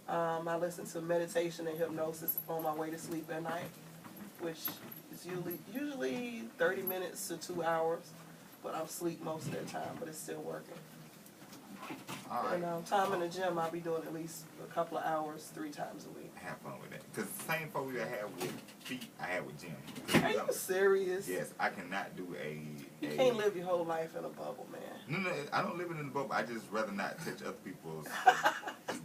I listen to meditation and hypnosis on my way to sleep at night, which is usually 30 minutes to 2 hours, but I'm asleep most of that time, but it's still working. All right. And time in the gym, I'll be doing at least a couple of hours 3 times a week. Have fun with that. Because the same focus I have with feet, I have with gym. Are you serious? Yes, I cannot do You can't live your whole life in a bubble, man. No, I don't live in a bubble. I just rather not touch other people's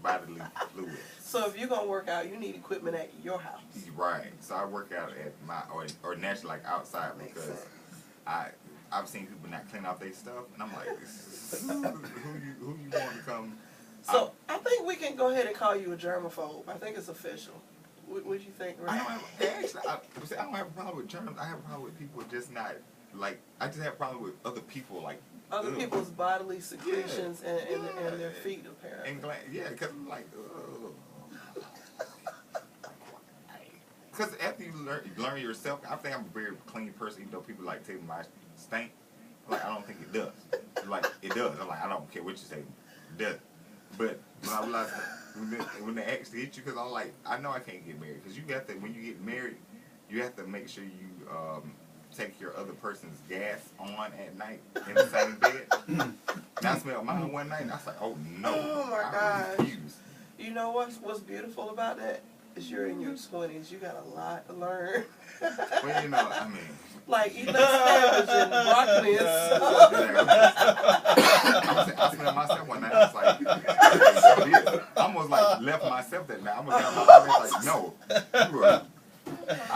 bodily fluids. So if you're going to work out, you need equipment at your house. Right. So I work out at my, or naturally like outside because I've seen people not clean off their stuff, and I'm like, who you want to come? So I think we can go ahead and call you a germaphobe. I think it's official. What do you think, Ray? I don't have a problem with germs. I have a problem with people just not, like, I just have a problem with other people, like, other people's bodily secretions and their feet, apparently. And because I'm like, because after you learn yourself, I think I'm a very clean person, even though people like tell me my stink. Like, I don't think it does. Like, it does. I'm like, I don't care what you say. It does. But when I realized when they actually hit you, because I'm like, I know I can't get married. Because you have to, when you get married, you have to make sure you take your other person's gas on at night in the same bed. And I smelled mine one night, and I was like, oh no. Oh my I gosh. refuse. You know what's beautiful about that? Is you're in your 20s. You got a lot to learn. Well, you know, I mean. Like eating spinach and broccoli and I smelled myself one night. I was like, I almost like left myself that night. I was like, no.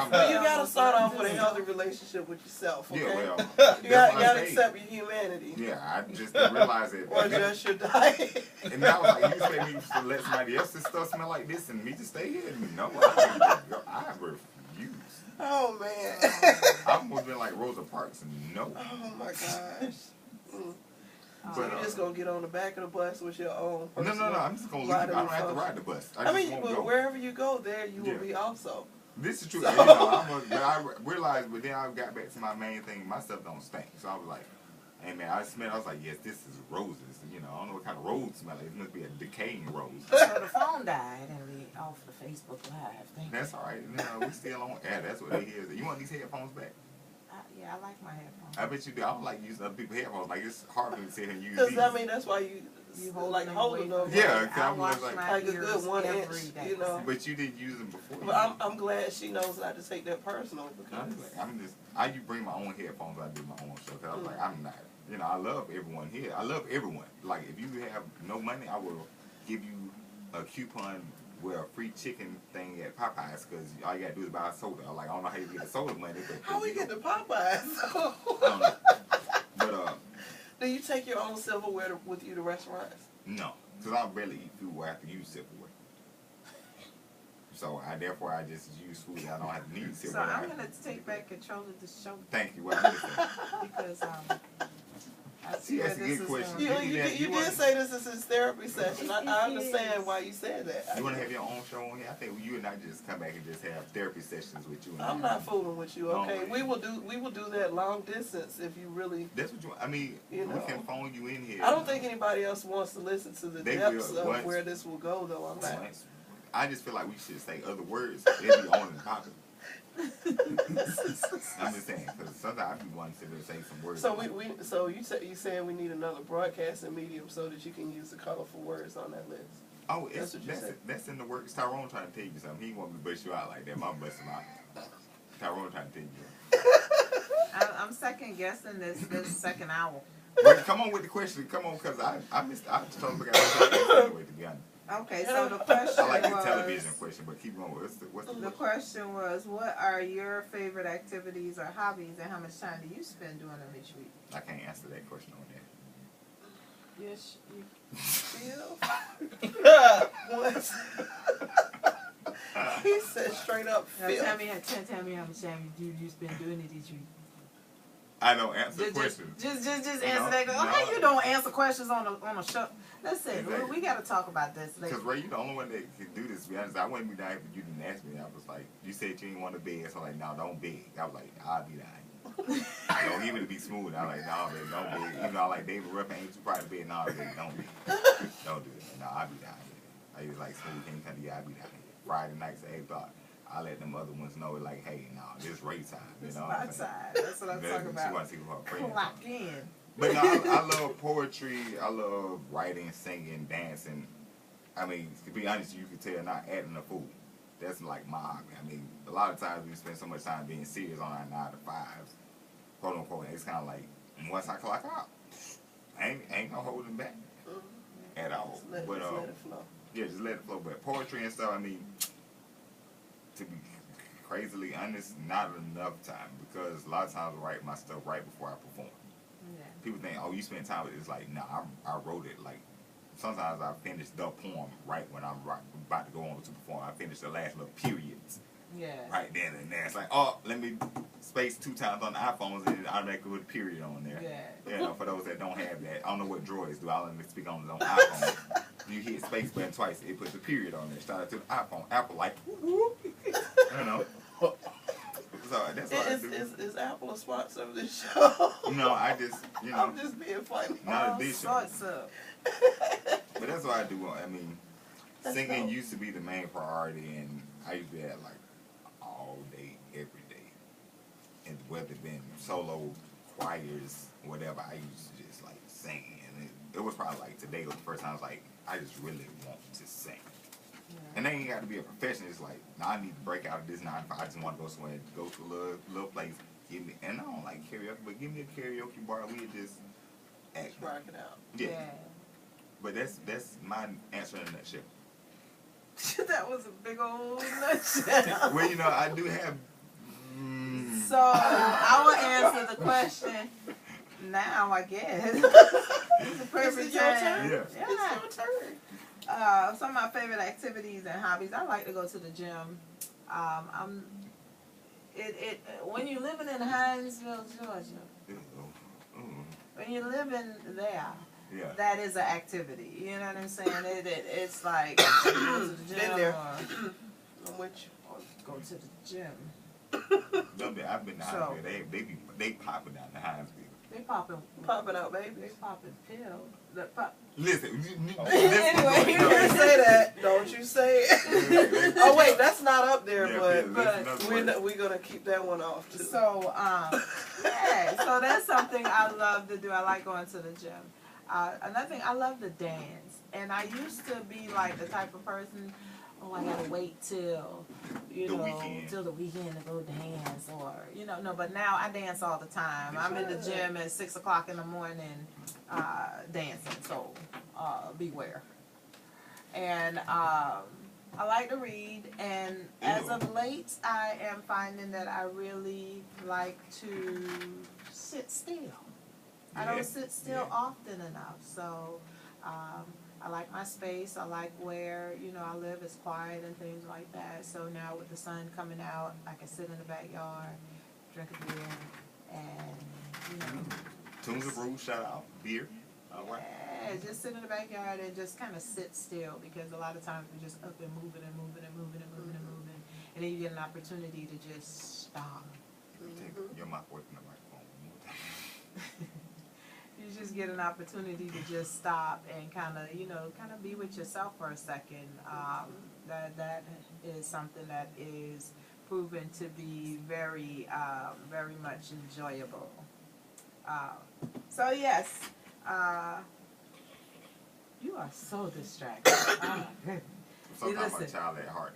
But you gotta start off with a healthy relationship with yourself, okay? Yeah, well, you gotta accept your humanity. Yeah, I just didn't realize it. Or just your diet. And I was like, you expect me to let somebody else's stuff smell like this and me to stay here? No, I refuse. Oh man. I've almost been like Rosa Parks and no. Oh my gosh. But, so you're just gonna get on the back of the bus with your own personal No, I'm just gonna leave. I don't have to ride the bus. I mean, but wherever you go, there you will be also. This is true. So. You know, but I realized, but then I got back to my main thing. My stuff don't stink, so I was like, "Hey man, I smelled." I was like, "Yes, this is roses." You know, I don't know what kind of rose smell. It must be a decaying rose. So the phone died, and we off the Facebook Live. That's all right. You know, we still on air. That's what it is. You want these headphones back? Yeah, I like my headphones. I bet you do. I don't like using other people's headphones. Like, it's hard for me to sit here and use these. Because, I mean, that's why you hold holding them. Yeah, because I I'm wash like my a good 1 inch, you know. But you didn't use them before. But I'm glad she knows not to take that personal. Because I bring my own headphones when I do my own show. Because I'm like, I'm not, you know, I love everyone here. I love everyone. Like, if you have no money, I will give you a coupon with a free chicken thing at Popeyes, because all you gotta do is buy a soda. Like, I don't know how you get the soda money, but how we get the Popeyes? I don't know. But do you take your own silverware with you to restaurants? No, because I barely eat food where I have to use silverware. So therefore I just use food that I don't have to need silverware. So I'm gonna take back control of the show. Thank you. Well, because I see that's a good question. You did say this is his therapy session. I understand why you said that. You want to have your own show on here? I think you and I just come back and just have therapy sessions with you. And I'm not fooling with you, okay? We will do that long distance if you really. That's what you. I mean, we can phone you in here. I don't think anybody else wants to listen to the depths of where this will go, though. I'm not. I just feel like we should say other words. They'll be on and popping. I'm just saying, because sometimes I be wanting to say some words. So you saying we need another broadcasting medium so that you can use the colorful words on that list. Oh, that's in the works. Tyrone trying to tell you something. He want me to bust you out like that. I'm busting him out. Tyrone trying to tell you. I'm second guessing this second hour. Wait, come on with the question. Come on, because I missed. I just told him anyway, to be honest. Okay, so the question I like the television question, but keep going. What's the question was, what are your favorite activities or hobbies, and how much time do you spend doing them each week? I can't answer that question on there. Yes, you what? He said straight up. Tell me how much time you spend doing it each week. I don't answer questions. Just answer that. How you don't answer questions on a show? Listen, exactly. We got to talk about this later. Because Ray, you're the only one that can do this. To be honest, I wouldn't be dying if you didn't ask me. I was like, you said you didn't want to beg, so I'm like, no, don't beg. I was like, I'll be dying. Don't give me to be smooth. I was like, no, baby, don't beg. Even though I like David Ruffin, ain't too proud to beg. No, baby, don't beg. Don't do it. No, I'll be dying. I used like Smooth King Country, I be down here. Friday nights at 8 o'clock. I let them other ones know, like, hey, no, this race time. You It's know my what I'm saying? side. That's what I'm talking She about. want to see who her friends Lock are. in. But no, I love poetry. I love writing, singing, dancing. I mean, to be honest, you can tell not acting a fool. That's like my hobby. I mean, a lot of times we spend so much time being serious on our 9 to 5s, quote unquote. And it's kind of like once I clock out, ain't no holding back at all. Just let But it flow. yeah, just let it flow. But poetry and stuff, I mean, to be crazily honest, not enough time because a lot of times I write my stuff right before I perform. Yeah. People think, oh, you spend time with it. It's like, nah, I wrote it. Like, sometimes I finish the poem right when I'm about to go on to perform. I finish the last little periods Yeah. right then and there. It's like, oh, let me space 2 times on the iPhones and it automatically put a period on there. Yeah. You know, for those that don't have that. I don't know what droids do. I only speak on iPhone. You hit space button twice, it puts a period on there. Shout out to the iPhone. Apple like, whoop, you know. So that's what I do. Is Apple a sponsor of this show? No, I just, you know, I'm just being funny. not All addition. sorts of. But that's what I do. I mean, That's singing dope. used to be the main priority, and I used to have like all day, every day. And whether it been solo, choirs, whatever, I used to just like sing. And it was probably like today was the first time I was like, I just really want to sing. Yeah. And they ain't got to be a professional. It's like, nah, I need to break out of this 9 to 5. I just want to go somewhere, go to a little place. Give me, and I don't like karaoke, but give me a karaoke bar. We just act. Just rock it out. Yeah. But that's my answer in a nutshell. That was a big old nutshell. Well, you know, I do have. So I will answer the question now, I guess. It's the perfect Is it your time. Yeah. It's your turn. Some of my favorite activities and hobbies. I like to go to the gym. When you're living in Hinesville, Georgia, when you're living there, Yeah. that is an activity. You know what I'm saying? It's like you go to the gym Been there. or I'm with you. go to the gym. I've been to So- Hinesville. They popping down the Hinesville. They popping, Popping out, they baby. popping pills. The pop. Listen. Anyway, You didn't say that. Don't you say it. Oh wait, that's not up there, we're gonna keep that one off too. So yeah, so that's something I love to do. I like going to the gym. Another thing, I love to dance, and I used to be like the type of person, oh, I gotta wait till till the weekend to go dance, or no. But now I dance all the time. I'm in the gym at 6 o'clock in the morning, dancing. So beware. And I like to read, and as of late, I am finding that I really like to sit still. I don't sit still often enough, so I like my space. I like where I live is quiet and things like that. So now with the sun coming out, I can sit in the backyard, drink a beer, and Tunes of Brew, shout out. Beer. All right. yeah, just sit in the backyard and just kind of sit still, because a lot of times we're just up and moving and moving and moving and moving and moving, and then you get an opportunity to just stop. Take your mic away from the microphone one more time. You just get an opportunity to just stop and kind of be with yourself for a second. That is something that is proven to be very, very much enjoyable. So yes, you are so distracted. Oh my goodness. Sometimes I'm a Listen. child at heart.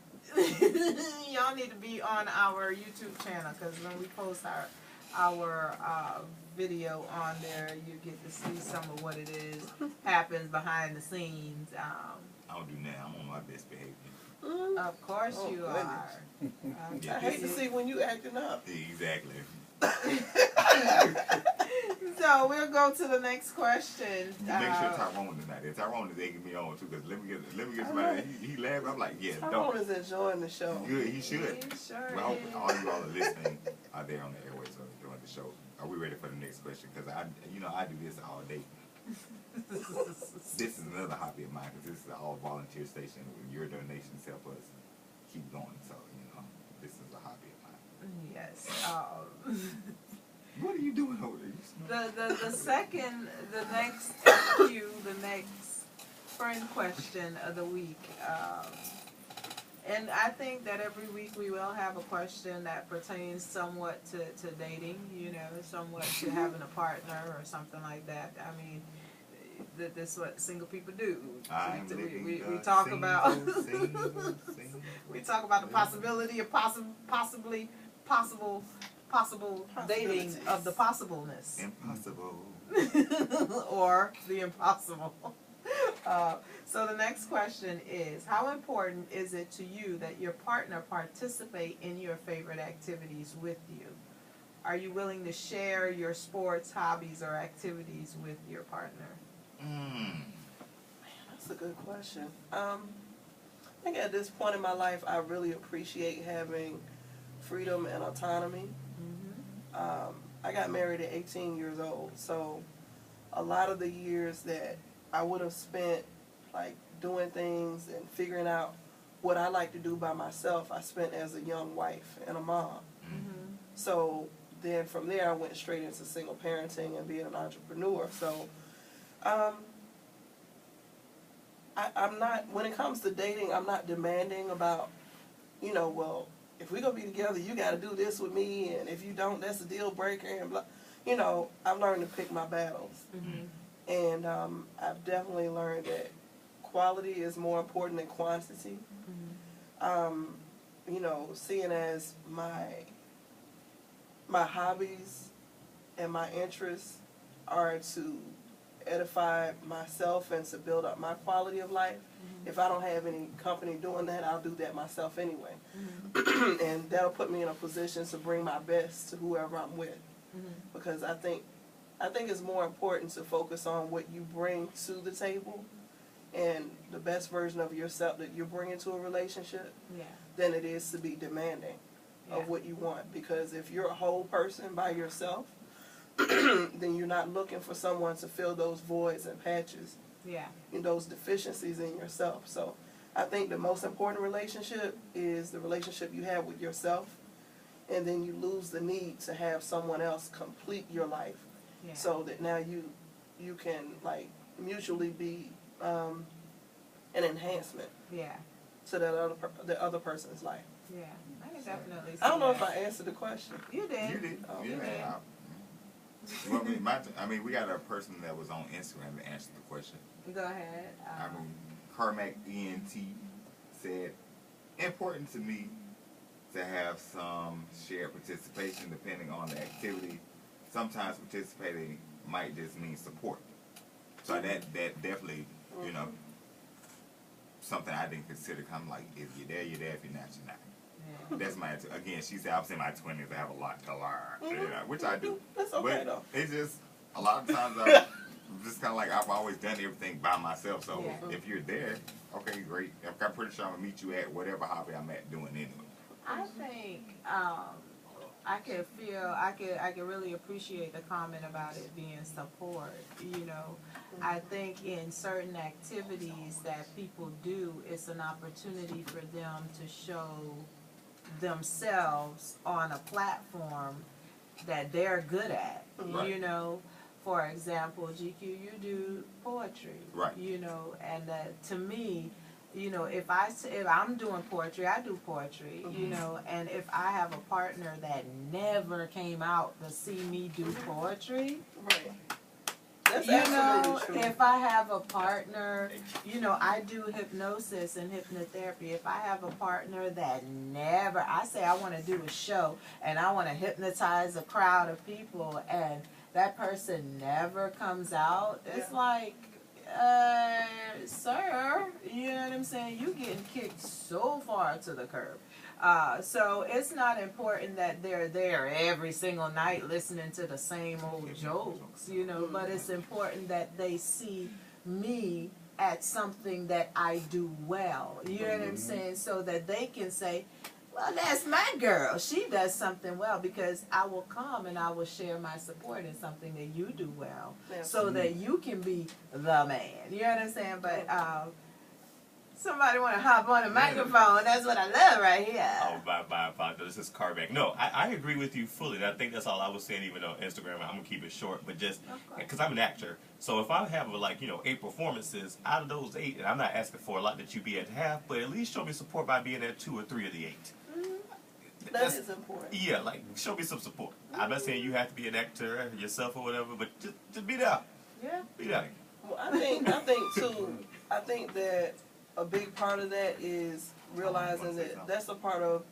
Y'all need to be on our YouTube channel, because when we post our video on there, you get to see some of what it is happens behind the scenes. I don't do that. I'm on my best behavior. Of course Oh, you goodness. are. I hate to see when you acting up. Exactly. So we'll go to the next question. Make sure Tyrone is not there. Tyrone is egging me on too, because let me get somebody. He laughed. I'm like, yeah, Tyrone don't. is enjoying the show. Good, he should. He sure Well, I hope is. all you all are listening out there on the airways or enjoying the show. Are we ready for the next question? Because I do this all day. This is another hobby of mine, because this is an all volunteer station. Your donations help us keep going. So this is a hobby of mine. Yes. What are you doing over there? The next FQ, the next friend question of the week. And I think that every week we will have a question that pertains somewhat to dating, you know, somewhat to having a partner or something like that. I mean, that's what single people do. We talk about we talk about the possibility of possible dating of the possibleness. Impossible. Or the impossible. So the next question is, how important is it to you that your partner participate in your favorite activities with you? Are you willing to share your sports, hobbies, or activities with your partner? That's a good question. I think at this point in my life, I really appreciate having freedom and autonomy. I got married at 18 years old, so a lot of the years that I would have spent like doing things and figuring out what I like to do by myself, I spent as a young wife and a mom. So then from there I went straight into single parenting and being an entrepreneur. So I'm not, when it comes to dating, I'm not demanding about, you know, well, if we're going to be together, you got to do this with me, and if you don't, that's a deal breaker, and blah. You know, I've learned to pick my battles. And I've definitely learned that quality is more important than quantity. You know, seeing as my hobbies and my interests are to edify myself and to build up my quality of life. If I don't have any company doing that, I'll do that myself anyway. And that'll put me in a position to bring my best to whoever I'm with. Because I think it's more important to focus on what you bring to the table and the best version of yourself that you're bringing to a relationship than it is to be demanding of what you want. Because if you're a whole person by yourself, then you're not looking for someone to fill those voids and patches and those deficiencies in yourself. So I think the most important relationship is the relationship you have with yourself, and then you lose the need to have someone else complete your life, so that now you can like mutually be an enhancement to the other person's life. I can definitely see I don't know that. if I answered the question. You did. You did. Oh, You okay. did. Well, I mean, we got a person that was on Instagram that answered the question. Go ahead. Carmack ENT said, important to me to have some shared participation depending on the activity. Sometimes participating might just mean support. So that definitely, you know, something I didn't consider. Kind of like, if you're there, you're there. If you're not, you're not. That's my answer. Again, she said I was in my 20s. I have a lot to learn, you know, which I do. That's okay, but though. it's just a lot of times I'm just kind of like I've always done everything by myself. So if you're there, okay, great. I'm pretty sure I'm gonna meet you at whatever hobby I'm at doing anyway. I think I can really appreciate the comment about it being support. You know, I think in certain activities that people do, it's an opportunity for them to show themselves on a platform that they're good at. Right. You know, for example, GQ, you do poetry. Right. You know, and to me, you know, if I'm doing poetry, I do poetry. You know, and if I have a partner that never came out to see me do poetry, Right. That's you know, absolutely true. if I have a partner, you know, I do hypnosis and hypnotherapy. If I have a partner that never, I say I want to do a show and I want to hypnotize a crowd of people, and that person never comes out, it's like, sir, you know what I'm saying? You getting kicked so far to the curb. So it's not important that they're there every single night listening to the same old jokes, you know, but it's important that they see me at something that I do well, you know what I'm saying, so that they can say, well, that's my girl. She does something well, because I will come and I will share my support in something that you do well, so that you can be the man. You know what I'm saying? But Somebody want to hop on a microphone. That's what I love right here. Oh, bye. This is Carback. No, I agree with you fully. And I think that's all I was saying, even on Instagram. I'm going to keep it short, but just because I'm an actor. So if I have, 8 performances, out of those 8, and I'm not asking for a lot that you be at half, but at least show me support by being at 2 or 3 of the 8. That is important. Yeah, show me some support. I'm not saying you have to be an actor yourself or whatever, but just be there. Yeah. Be there. Well, I think too. I think that a big part of that is realizing that that's a part of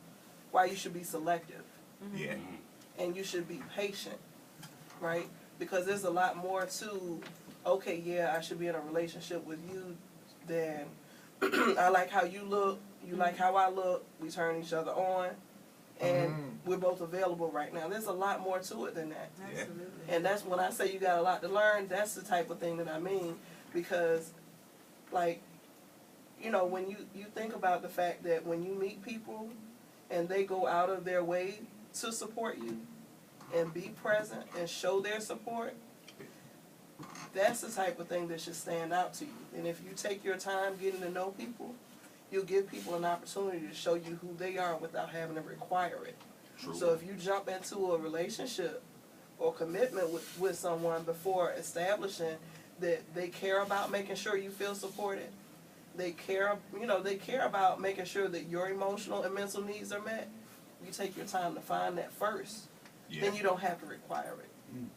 why you should be selective. Yeah. And you should be patient, right? Because there's a lot more to, okay, yeah, I should be in a relationship with you than I like how you look, you like how I look, we turn each other on, and we're both available right now. There's a lot more to it than that. Absolutely. And that's when I say you got a lot to learn, that's the type of thing that I mean. Because, when you think about the fact that when you meet people and they go out of their way to support you and be present and show their support, that's the type of thing that should stand out to you. And if you take your time getting to know people, you'll give people an opportunity to show you who they are without having to require it. True. So if you jump into a relationship or commitment with someone before establishing that they care about making sure you feel supported, they care about making sure that your emotional and mental needs are met, you take your time to find that first. Yeah. Then you don't have to require it.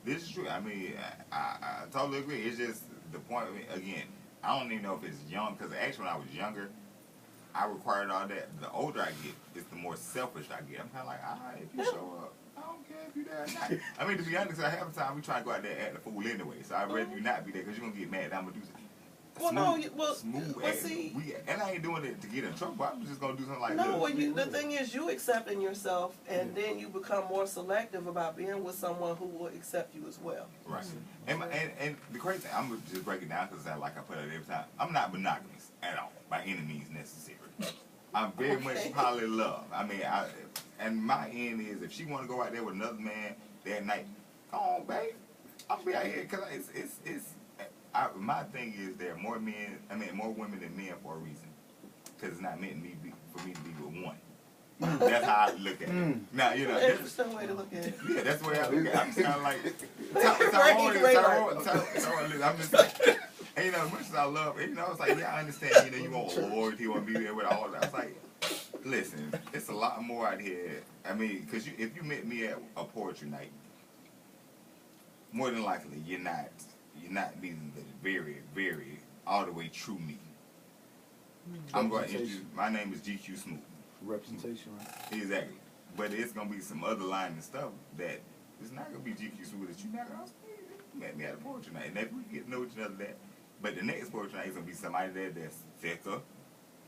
This is true. I mean, I totally agree. It's just the point. Again, I don't even know if it's young, because actually when I was younger, I required all that. The older I get, it's the more selfish I get. I'm kind of like, all right, if you show up, I don't care if you're there or not. I mean, to be honest, half the time we try to go out there and act a fool anyway. So I'd rather you not be there, because you're going to get mad that I'm going to do something. And I ain't doing it to get in trouble. I'm just going to do something like the thing is, you accepting yourself, and then you become more selective about being with someone who will accept you as well. Right. And the crazy thing, I'm going to just break it down, because like I put it every time, I'm not monogamous at all, by any means necessary. I'm very much poly love. I mean, and my end is, if she want to go out there with another man that night, come on, babe. I'll be out here, because my thing is, there are more women than men for a reason. Because it's not meant for me to be with one. That's how I look at it. Now, Interesting way to look at it. Yeah, that's the way I look at it. I'm kind of like, I'm just like, and as much as I love, it's like, yeah, I understand, you want loyalty, you want to be there with all that. I was like, listen, it's a lot more out here. I mean, because if you met me at a poetry night, more than likely, you're not meeting the very, very, all the way true me. I'm going to introduce, my name is GQ Smooth. Representation, right? Exactly. But it's going to be some other line and stuff that it's not going to be GQ Smooth that you're not going to see. You met me at a poetry night. And if we get to know each other that. But the next poetry night is going to be somebody there that's thicker.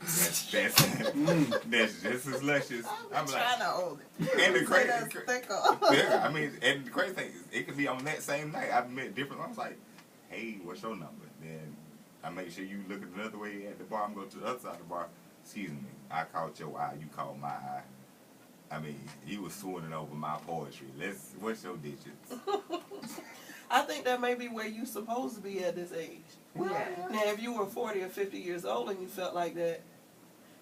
That's just as luscious. I'm trying to hold it. And the crazy thicker. I mean, and the crazy thing is, it could be on that same night. I've met different. I was like, hey, what's your number? Then I make sure you look at another way at the bar. I'm going to the other side of the bar. Excuse me, I caught your eye. You caught my eye. I mean, you was swooning over my poetry. What's your digits? I think that may be where you're supposed to be at this age. Yeah. Now, if you were 40 or 50 years old and you felt like that,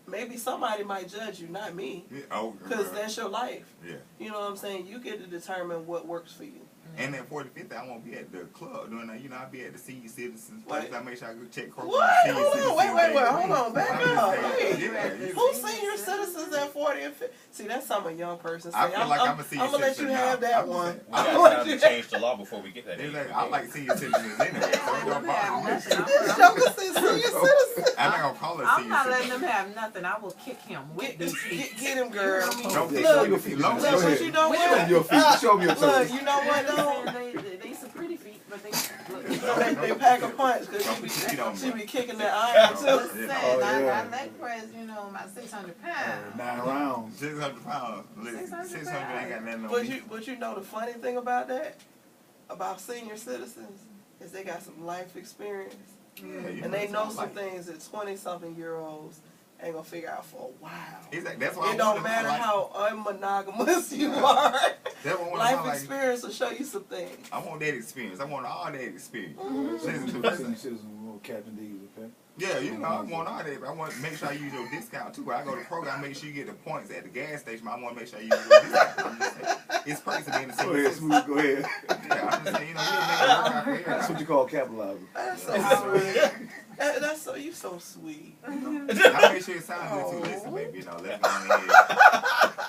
maybe somebody might judge you, not me. Because that's your life. Yeah. You know what I'm saying? You get to determine what works for you. And at 40, 50, I won't be at the club doing that. I'll be at the senior citizens place. I make sure I go check. What? Hold on, wait, hold on, back up. Yeah. Who's senior citizens at 40 and 50? See, that's something a young person say. I feel like I'm a senior I'm going to let citizen you have now. that one. I'm going to change the law before we get that. I like senior citizens anyway. So it don't bother me. This joker says senior citizen. I'm not going to call it I'm senior not letting citizen. them have nothing. I will kick him with these feet. Get him, girl. Don't Look, show your feet. Look, but you know Show me what? your feet. Show me your Look, toes. you know what, though? They some pretty feet, but They pack a punch because she be kicking that iron, too. Listen, Oh, yeah. I leg press, my 600 pounds. 9 rounds. 600 pounds. Listen, 600 ain't got nothing on me. But you know the funny thing about that, about senior citizens, is they got some life experience. Yeah, And they know some things that 20-something-year-olds ain't gonna figure out for a while. Exactly. That's why It don't matter how unmonogamous you are. That's what Life experience will show you some things. I want that experience. I want all that experience. Senior citizen, Captain D, okay? Yeah, you know, I want all that, but I want to make sure I use your discount too. When I go to the program, make sure you get the points at the gas station. I want to make sure I use your discount. I'm just saying, it's crazy being the Go ahead, same. Smooth. Go ahead. Yeah, I'm just saying, you know, we'll make it work out for That's everybody. what you call capitalizing. That's so sweet. That's so you so sweet. I make sure it sounds good too. Listen, baby, you know, let's go on ahead.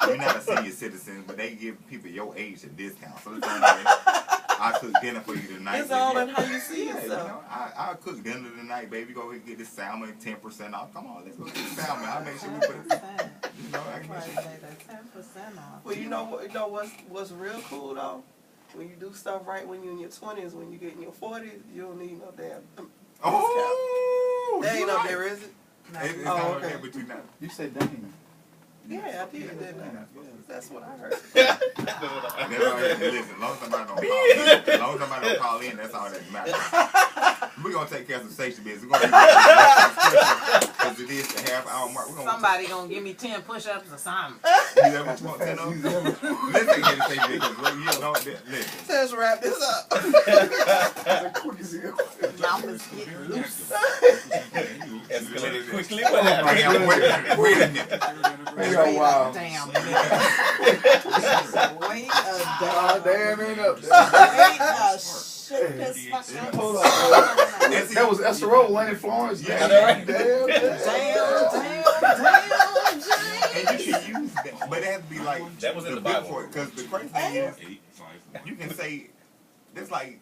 You're not a senior citizen, but they give people your age a discount. So let's go on ahead. I'll cook dinner for you tonight. It's all in how you see Yeah, you yourself. know, I'll cook dinner tonight, baby. Go ahead and get this salmon 10% off. Come on, let's go get the salmon. I'll make sure we put it. You know, I can make sure. 10% off. Well, you know what's real cool though? When you do stuff right when you're in your 20s, when you get in your 40s, you don't need no damn Oh, That ain't you up right. there, is it? It's Oh, not up okay. there, but you know. You said Damon. Yeah, I did, didn't I? That's what I heard. That's all right. Listen, as long as somebody don't call in, as long as somebody don't call in, that's all that matters. We're gonna take care of some station business. We're gonna do because it is the half-hour mark. We're gonna Somebody gonna give me 10 push-ups or something. You know what you want 10 of them? Let's take care of the station business. You know, listen. Let's wrap this up. Quick as hell. Mouth is getting loose. Escalated quickly. Oh, What my happened? goodness. Wait a minute. Hey, yo, wow. Damn minute. Wait a Ah, damn, ain't up there. Wait a shit piss fucking. Hold on. That was Esther Road, Lenny Florence. Yeah, Damn, that's Damn, And you should use that. But it has to be like That was in the good Bible. for it. Because the crazy thing is, you can say, it's like,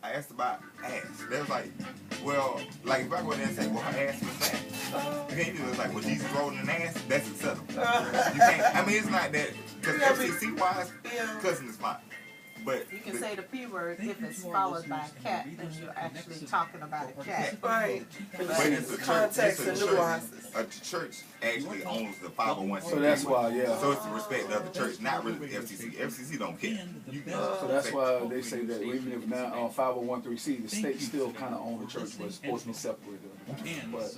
I asked about ass. They was like, well, like if I go there and say, well, her ass was fat. You can't do it like, well, Jesus rolling an ass, that's acceptable. You can't, I mean, it's not that, because FCC wise, cussing is fine. But You can say the P word if it's followed by a cat and you're actually talking about a cat. Right. but it's a church, Context it's and a church. nuances. A church actually owns the 501c3. So that's why, yeah. So it's the respect of the church, not really the FCC. FCC don't care. You can So that's why they say that even if now 501c, the state still kind of own the church, but it's supposed to be separated. But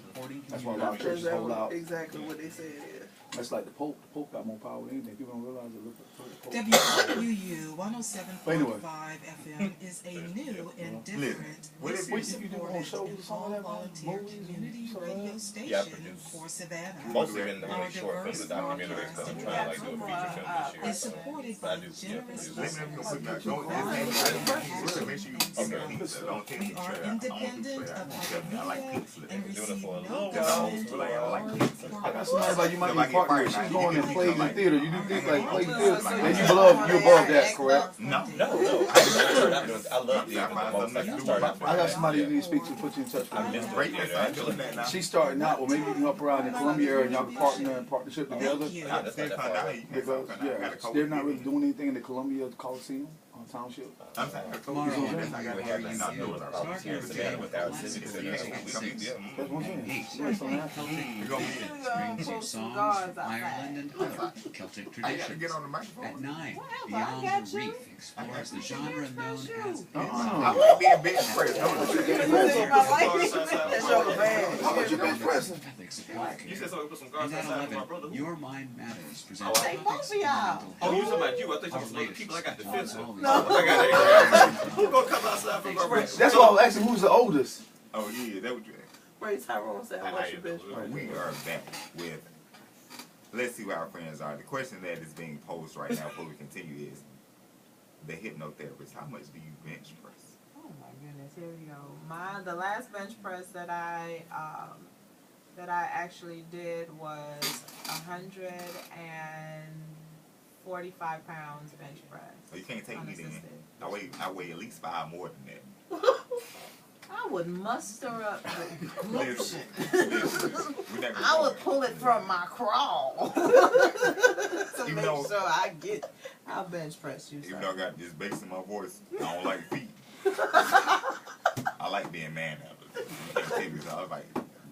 that's why a lot of churches hold out. Exactly what they said is. That's like the Pope. The Pope got more power than anything. People don't realize it. Look at the Pope. WWU 107.5 FM is a new and different What if you do on listener-supported shows and and all that, all-volunteer movies and community stuff like radio that? station Yeah, I produce for Savannah. Mostly been the really short films and documentaries because I'm trying to like do a feature film this year. Is supported But I by do, yeah, generous produce. Let me know if you listeners don't who make provide sure you give me a pizza. Don't tell me We are straight. independent of I like media pizza. and Doing it receive for a no little government while. or I got somebody like you might Nobody be get partner. fired now. She's going and You plays can in theater. You do things like play theater. So And you you above that, correct? No. No. I started out doing, I love theater the most. I started out I got somebody you need to speak to, put you in touch I with. missed Great, theater that's not doing actually. that now. She's starting out, well, maybe you can help her out in the Columbia area and y'all can partner in partnership together. Thank you. Yeah, that's not that far away. Because, yeah, they're not really doing anything in the Columbia Coliseum Township. I'm saying, I told Tomorrow, you this, I got to hear you not doing it. Probably here in Savannah with our civic center. That's what I'm saying. You're gonna be- Brings you songs from Ireland and other Celtic I got to get traditions. on the At microphone. 9, I Beyond got the you. Reef explores the genre known as I like being bench pressed. Don't That's your band. How about you bench pressing? Catholic support care. You said something, put some And guards at outside for my 11, brother. Your Mind Matters presents Hey, topics both of of y'all. mental Oh, you health. talking about you? I thought you Our was other latest people. I got on defensive. all these No. I got Who gonna come outside for my brother? That's why I was asking who's the oldest. Oh, yeah, that was Ray Tyrone said, how much you been? We are back with, let's see what our friends are. The question that is being posed right now before we continue is, the hypnotherapist, how much do you bench press? Oh my goodness, here we go. The last bench press that I actually did was 145 pounds bench press. So you can't take me then. Unassisted. I weigh at least 5 more than that. I would muster up the gluten. Listen, we're not gonna I go would there. pull it from my crawl to Even make though- sure I get. I'll bench press you. Even sir. though I got this bass in my voice, I don't like feet. I like being man up. You can't tell me, so I was like,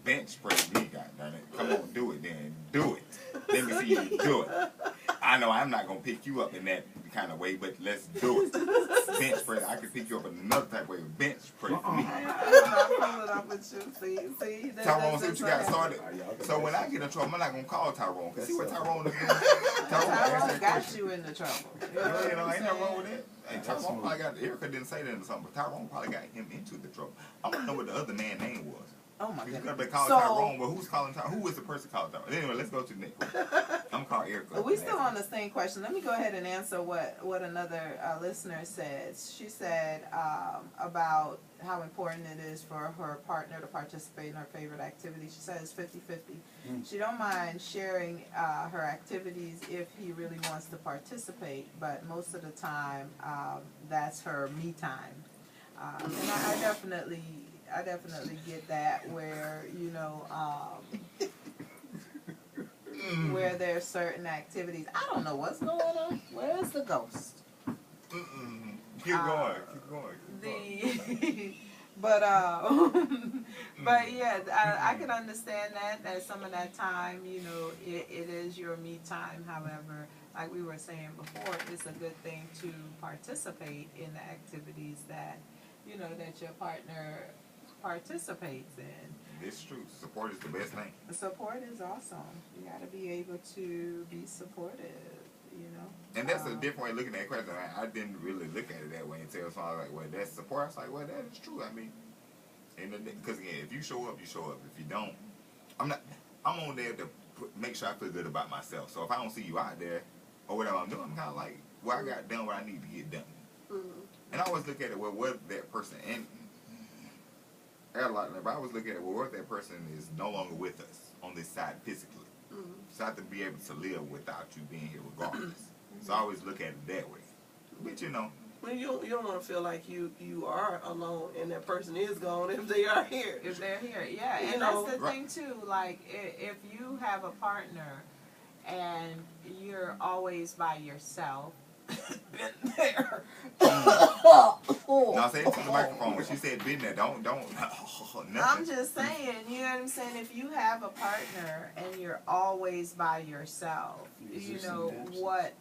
bench press me, goddammit. Come on, do it then. Do it. Let me see you do it. I know I'm not going to pick you up in that kind of way, but let's do it. Bench press, I can pick you up in another type of way. Bench press me. I'm not pulling up with you. See, Tyrone, see what you got started. So when I get in trouble, I'm not going to call Tyrone. Cause see what Tyrone is doing? Tyrone asked Tyrone that got question. you into trouble. You know, ain't nothing wrong with that. Hey, Tyrone probably got, Erica didn't say that or something, but Tyrone probably got him into the trouble. I want to know what the other man's name was. Oh my You goodness. could have been calling Tyrone, but who's calling Tyrone? Who is the person calling Tyrone? Anyway, let's go to the next question. I'm calling Erica. We still on the same question. Let me go ahead and answer what another listener says. She said about how important it is for her partner to participate in her favorite activity. She said it's 50-50. She don't mind sharing her activities if he really wants to participate, but most of the time that's her me time. And I definitely get that, where where there's certain activities. I don't know what's going on. Where's the ghost? Keep going. But yeah, I can understand that some of that time, it is your me time. However, like we were saying before, it's a good thing to participate in the activities that that your partner participates in. It's true. Support is the best thing. Support is awesome. You got to be able to be supportive, And that's a different way of looking at that question. I didn't really look at it that way until someone was like, well, that's support. I was like, well, that is true. I mean, because again, if you show up, you show up. If you don't, I'm on there to make sure I feel good about myself. So if I don't see you out there or whatever I'm doing, I'm kind of like, well, I got done what I need to get done. And I always look at it, well, what that person, and I always look at it, well, what if that person is no longer with us on this side physically? So I have to be able to live without you being here regardless. So I always look at it that way. But Well, you don't want to feel like you are alone and that person is gone if they are here. If they're here, yeah. And that's the thing too, like if you have a partner and you're always by yourself, been there. No, say it to the microphone. When she said been there, don't nothing. I'm just saying, you know what I'm saying? If you have a partner and you're always by yourself, what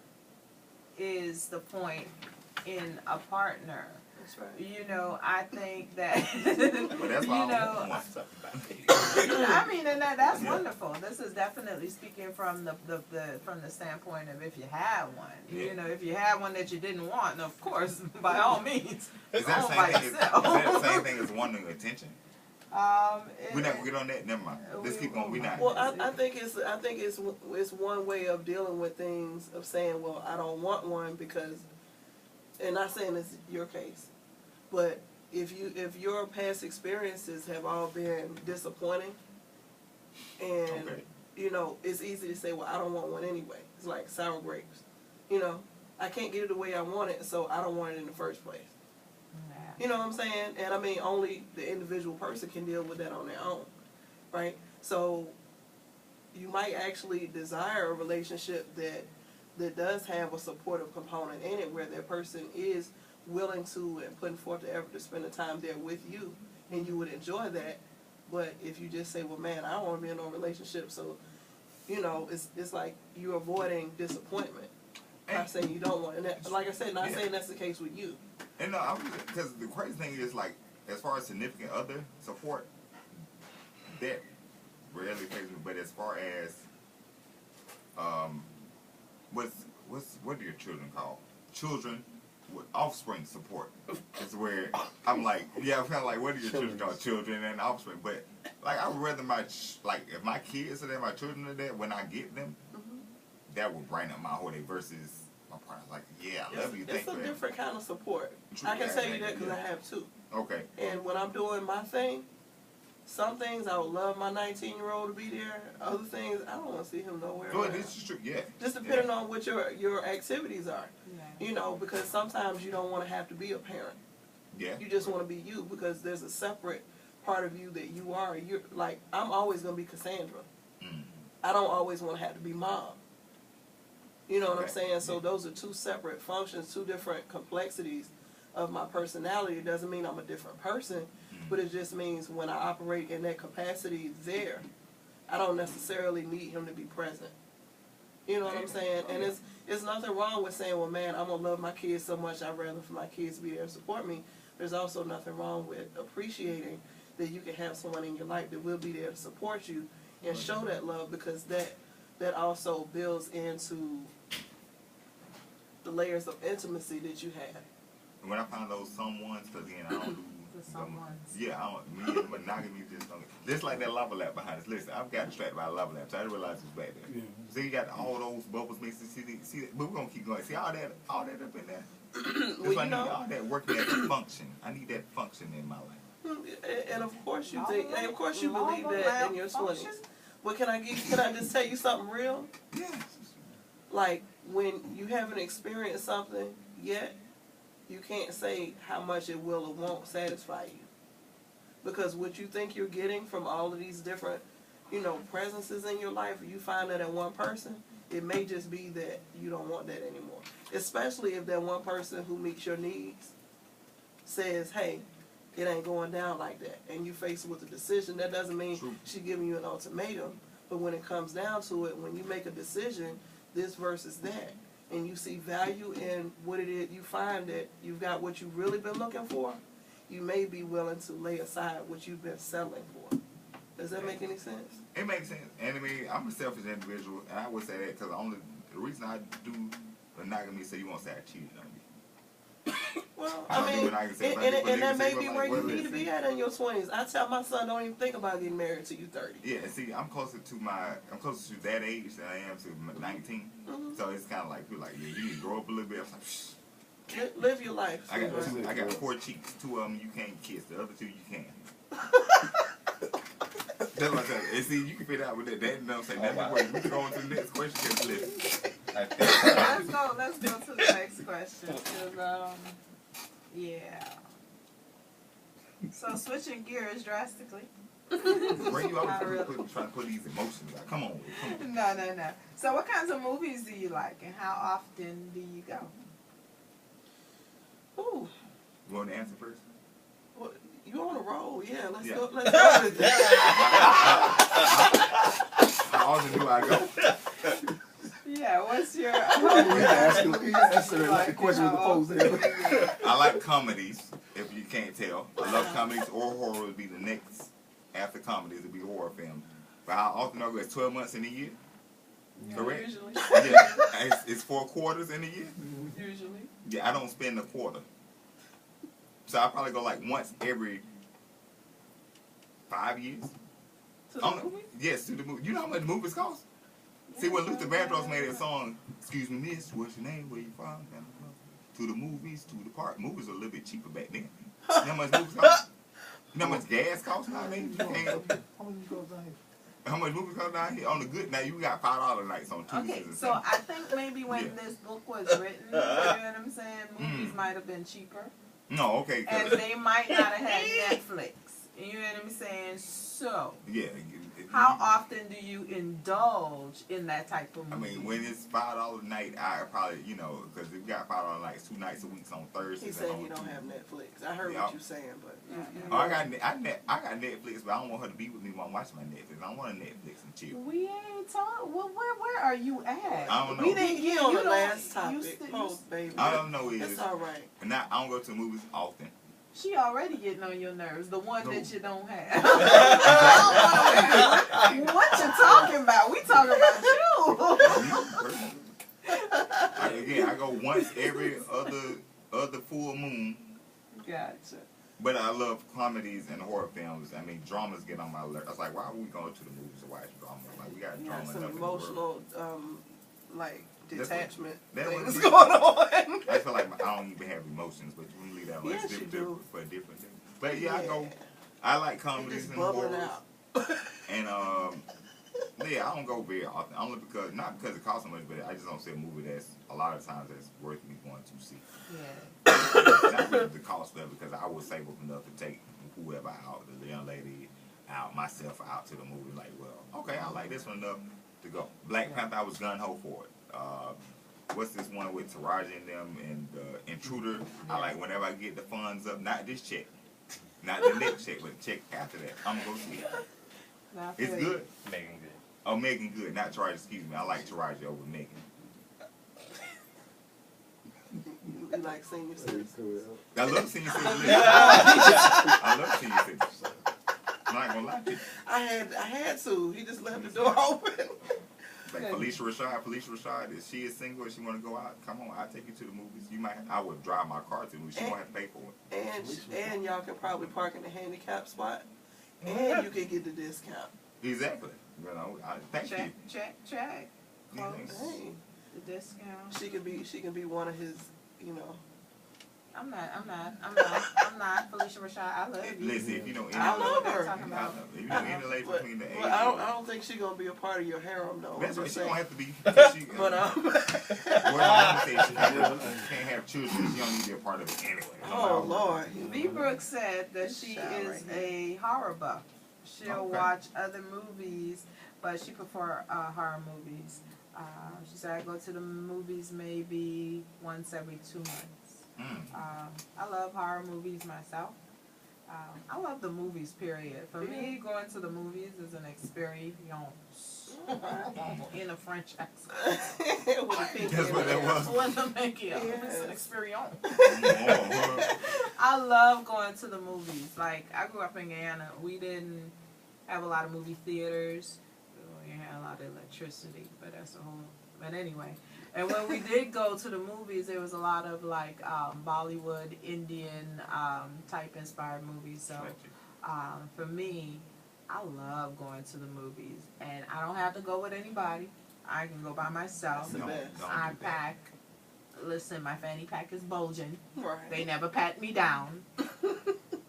is the point in a partner? That's right. I think that Well, that's why I mean, and that's wonderful. This is definitely speaking from the standpoint of if you have one. Yeah. If you have one that you didn't want, and of course, by all means, Is that the same thing as wanting attention? We're not gonna get on that. Never mind. Let's keep going. We not. Well, I think it's one way of dealing with things, of saying, well, I don't want one because, and not saying it's your case, but if your past experiences have all been disappointing, and it's easy to say, well, I don't want one anyway. It's like sour grapes. I can't get it the way I want it, so I don't want it in the first place. You know what I'm saying? And I mean, only the individual person can deal with that on their own, right? So you might actually desire a relationship that does have a supportive component in it, where that person is willing to and putting forth the effort to spend the time there with you, and you would enjoy that. But if you just say, well, man, I don't want to be in no relationship, so it's like you're avoiding disappointment by saying you don't want. And that, like I said, not saying that's the case with you. And no, because the crazy thing is, like, as far as significant other support, that rarely pays me. But as far as what are your children called? Children with offspring support. It's where I'm like, yeah, I'm kind of like, what are your children called? Children and offspring. But like, I would rather if my kids are there, my children are there, when I get them, that would brighten up my whole day versus my partner's like, yeah, I love you. It's a different kind of support. I can tell you that because I have two. Okay. And when I'm doing my thing, some things I would love my 19-year-old to be there. Other things I don't want to see him nowhere. Well, this is true. Yeah. Just depending on what your activities are. Yeah. Because sometimes you don't want to have to be a parent. Yeah. You just want to be you, because there's a separate part of you that you are. You're like, I'm always going to be Cassandra. I don't always want to have to be mom. You know what I'm saying? So those are two separate functions, two different complexities of my personality. It doesn't mean I'm a different person, but it just means when I operate in that capacity there, I don't necessarily need him to be present. You know what I'm saying? And it's nothing wrong with saying, well, man, I'm going to love my kids so much, I'd rather for my kids to be there to support me. There's also nothing wrong with appreciating that you can have someone in your life that will be there to support you and show that love, because that also builds into the layers of intimacy that you have. When I find those someones, because again, I don't do For someone's. Yeah, me and monogamy just don't. Just like that lava lamp behind us. Listen, I've got distracted by a lava lamp, so I didn't realize it was back there. Yeah. See, you got all those bubbles mixed. See, but we're gonna keep going. See all that up in there. That's Well, why I you need know, all that working at the function. I need that function in my life. and of course you think, and of course you Lava believe that lamp in your function? 20s. But can I just tell you something real? Yes. Like, when you haven't experienced something yet, you can't say how much it will or won't satisfy you. Because what you think you're getting from all of these different, presences in your life, you find that in one person, it may just be that you don't want that anymore. Especially if that one person who meets your needs says, hey, it ain't going down like that. And you face with a decision. That doesn't mean she's giving you an ultimatum. But when it comes down to it, when you make a decision, this versus that, and you see value in what it is, you find that you've got what you've really been looking for, you may be willing to lay aside what you've been settling for. Does that make any sense? It makes sense. And I mean, I'm a selfish individual, and I would say that because the reason I do monogamy, so you won't say I cheated on you. Well, I I mean, and that may say, be where you need to be at in your 20s. I tell my son, don't even think about getting married till you're 30. Yeah, see, I'm closer to that age than I am to 19. Mm-hmm. So it's kind of like, you're like, yeah, you need to grow up a little bit. I was like, shh. Live your life. I got 4 cheeks. 2 of them you can't kiss. The other 2 you can. That's what I tell you. And see, you can fit out with that. That don't say nothing. wow. We can go on to the next question. Cause listen. Let's go to the next question. 'Cause, yeah. So switching gears drastically. Bring you Not really. out trying to put these emotions out. Come on. No. So what kinds of movies do you like, and how often do you go? Ooh, You want to answer first? well, you on a roll? Yeah, let's Yeah. go. Let's go with that. How often do I go? Yeah, what's your? You answer the question with the pose there. I like comedies, if you can't tell. I love comedies, or horror would be the next. After comedies, would be horror film. But how often I go? It's 12 months in a year. Correct? Usually. Yeah. It's 4 quarters in a year. Usually. Yeah, I don't spend a quarter. So I probably go like once every 5 years. To the movie? Yes, to the movie. You know how much movies cost? See, when Luther Vandross made that song, excuse me, miss, what's your name, where you from? To the movies, to the park. Movies were a little bit cheaper back then. You know how much movies cost? You know how much gas costs nowadays? How much movies cost down here? On the good night, you got $5 nights on Tuesdays. Okay, and so Sundays. I think maybe when this book was written, you know what I'm saying, movies might have been cheaper. No, okay. And they might not have had Netflix. You know what I'm saying? So, Yeah. how often do you indulge in that type of I movie? mean, when it's $5 a night, I probably, because we got $5 nights 2 nights a week on Thursdays. He said he don't have Netflix. I heard Yeah. what you're saying, but Oh, I got Netflix, but I don't want her to be with me while I'm watching my Netflix. I want to Netflix and chill. We ain't talking. Well, where are you at? I don't know. We didn't he get on you the don't- last you topic. st- Post, baby. I don't know is, It's all right. and I don't go to the movies often. She already getting on your nerves. The one No. that you don't have. What you talking about? We talking about you. Again, I go once every other full moon. Gotcha. But I love comedies and horror films. I mean, dramas get on my alert. I was like, why are we going to the movies to watch drama? Like, we got You drama got some enough in the world. emotional, like, That's detachment that things would be- going on. I feel like I don't even have emotions, but you can leave that alone. Yes, It's you different do. for a different thing. But yeah, I go. I like They comedies just and bubbling horrors. out. And yeah, I don't go very often. Only because not because it costs so much, but I just don't see a movie that's a lot of times that's worth me going to see. Yeah. Not really the cost of it, because I would save up enough to take whoever out, the young lady out, myself out to the movie. Like, well, okay, I like this one enough to go. Black Panther, I was gun ho for it. What's this one with Taraji and them and Intruder? I like whenever I get the funds up, not this check, not the next check, but the check after that. I'm gonna go see it. Now, I It's feel you. good. Megan good. Oh, Megan good, not Taraji. Excuse me. I like Taraji over Megan. You like senior citizens. I love senior citizens. I love senior citizens. I'm not gonna lie to you. I had to. He just left the door open. Like, Felicia Rashad, if she is single and she want to go out, come on, I'll take you to the movies. I would drive my car to the movies. She won't have to pay for it. And y'all can probably park in the handicap spot, and you can get the discount. Exactly. Thank you. Check. Close. Hey, The discount. she can be one of his, I'm not Felicia Rashad. I love you. Listen, if you know any, I love her. if you know any lady between the age, I don't think she's gonna be a part of your harem though. that's what she don't have to be. But Well, I'm saying she can't have children. She don't need to be a part of it anyway. oh Lord, V. Brooks said that she is a horror buff. She'll watch other movies, but she prefer horror movies. She said I go to the movies maybe once every 2 months. I love horror movies myself. I love the movies, period. For me, going to the movies is an experience in a French accent. That's what that was. With a pinky up. It's an experience. I love going to the movies. Like, I grew up in Guyana. We didn't have a lot of movie theaters. We had a lot of electricity, but that's a whole... But anyway... And when we did go to the movies, there was a lot of like Bollywood, Indian type inspired movies. So for me, I love going to the movies, and I don't have to go with anybody. I can go by myself. I pack. Listen, my fanny pack is bulging. Right. They never pat me down.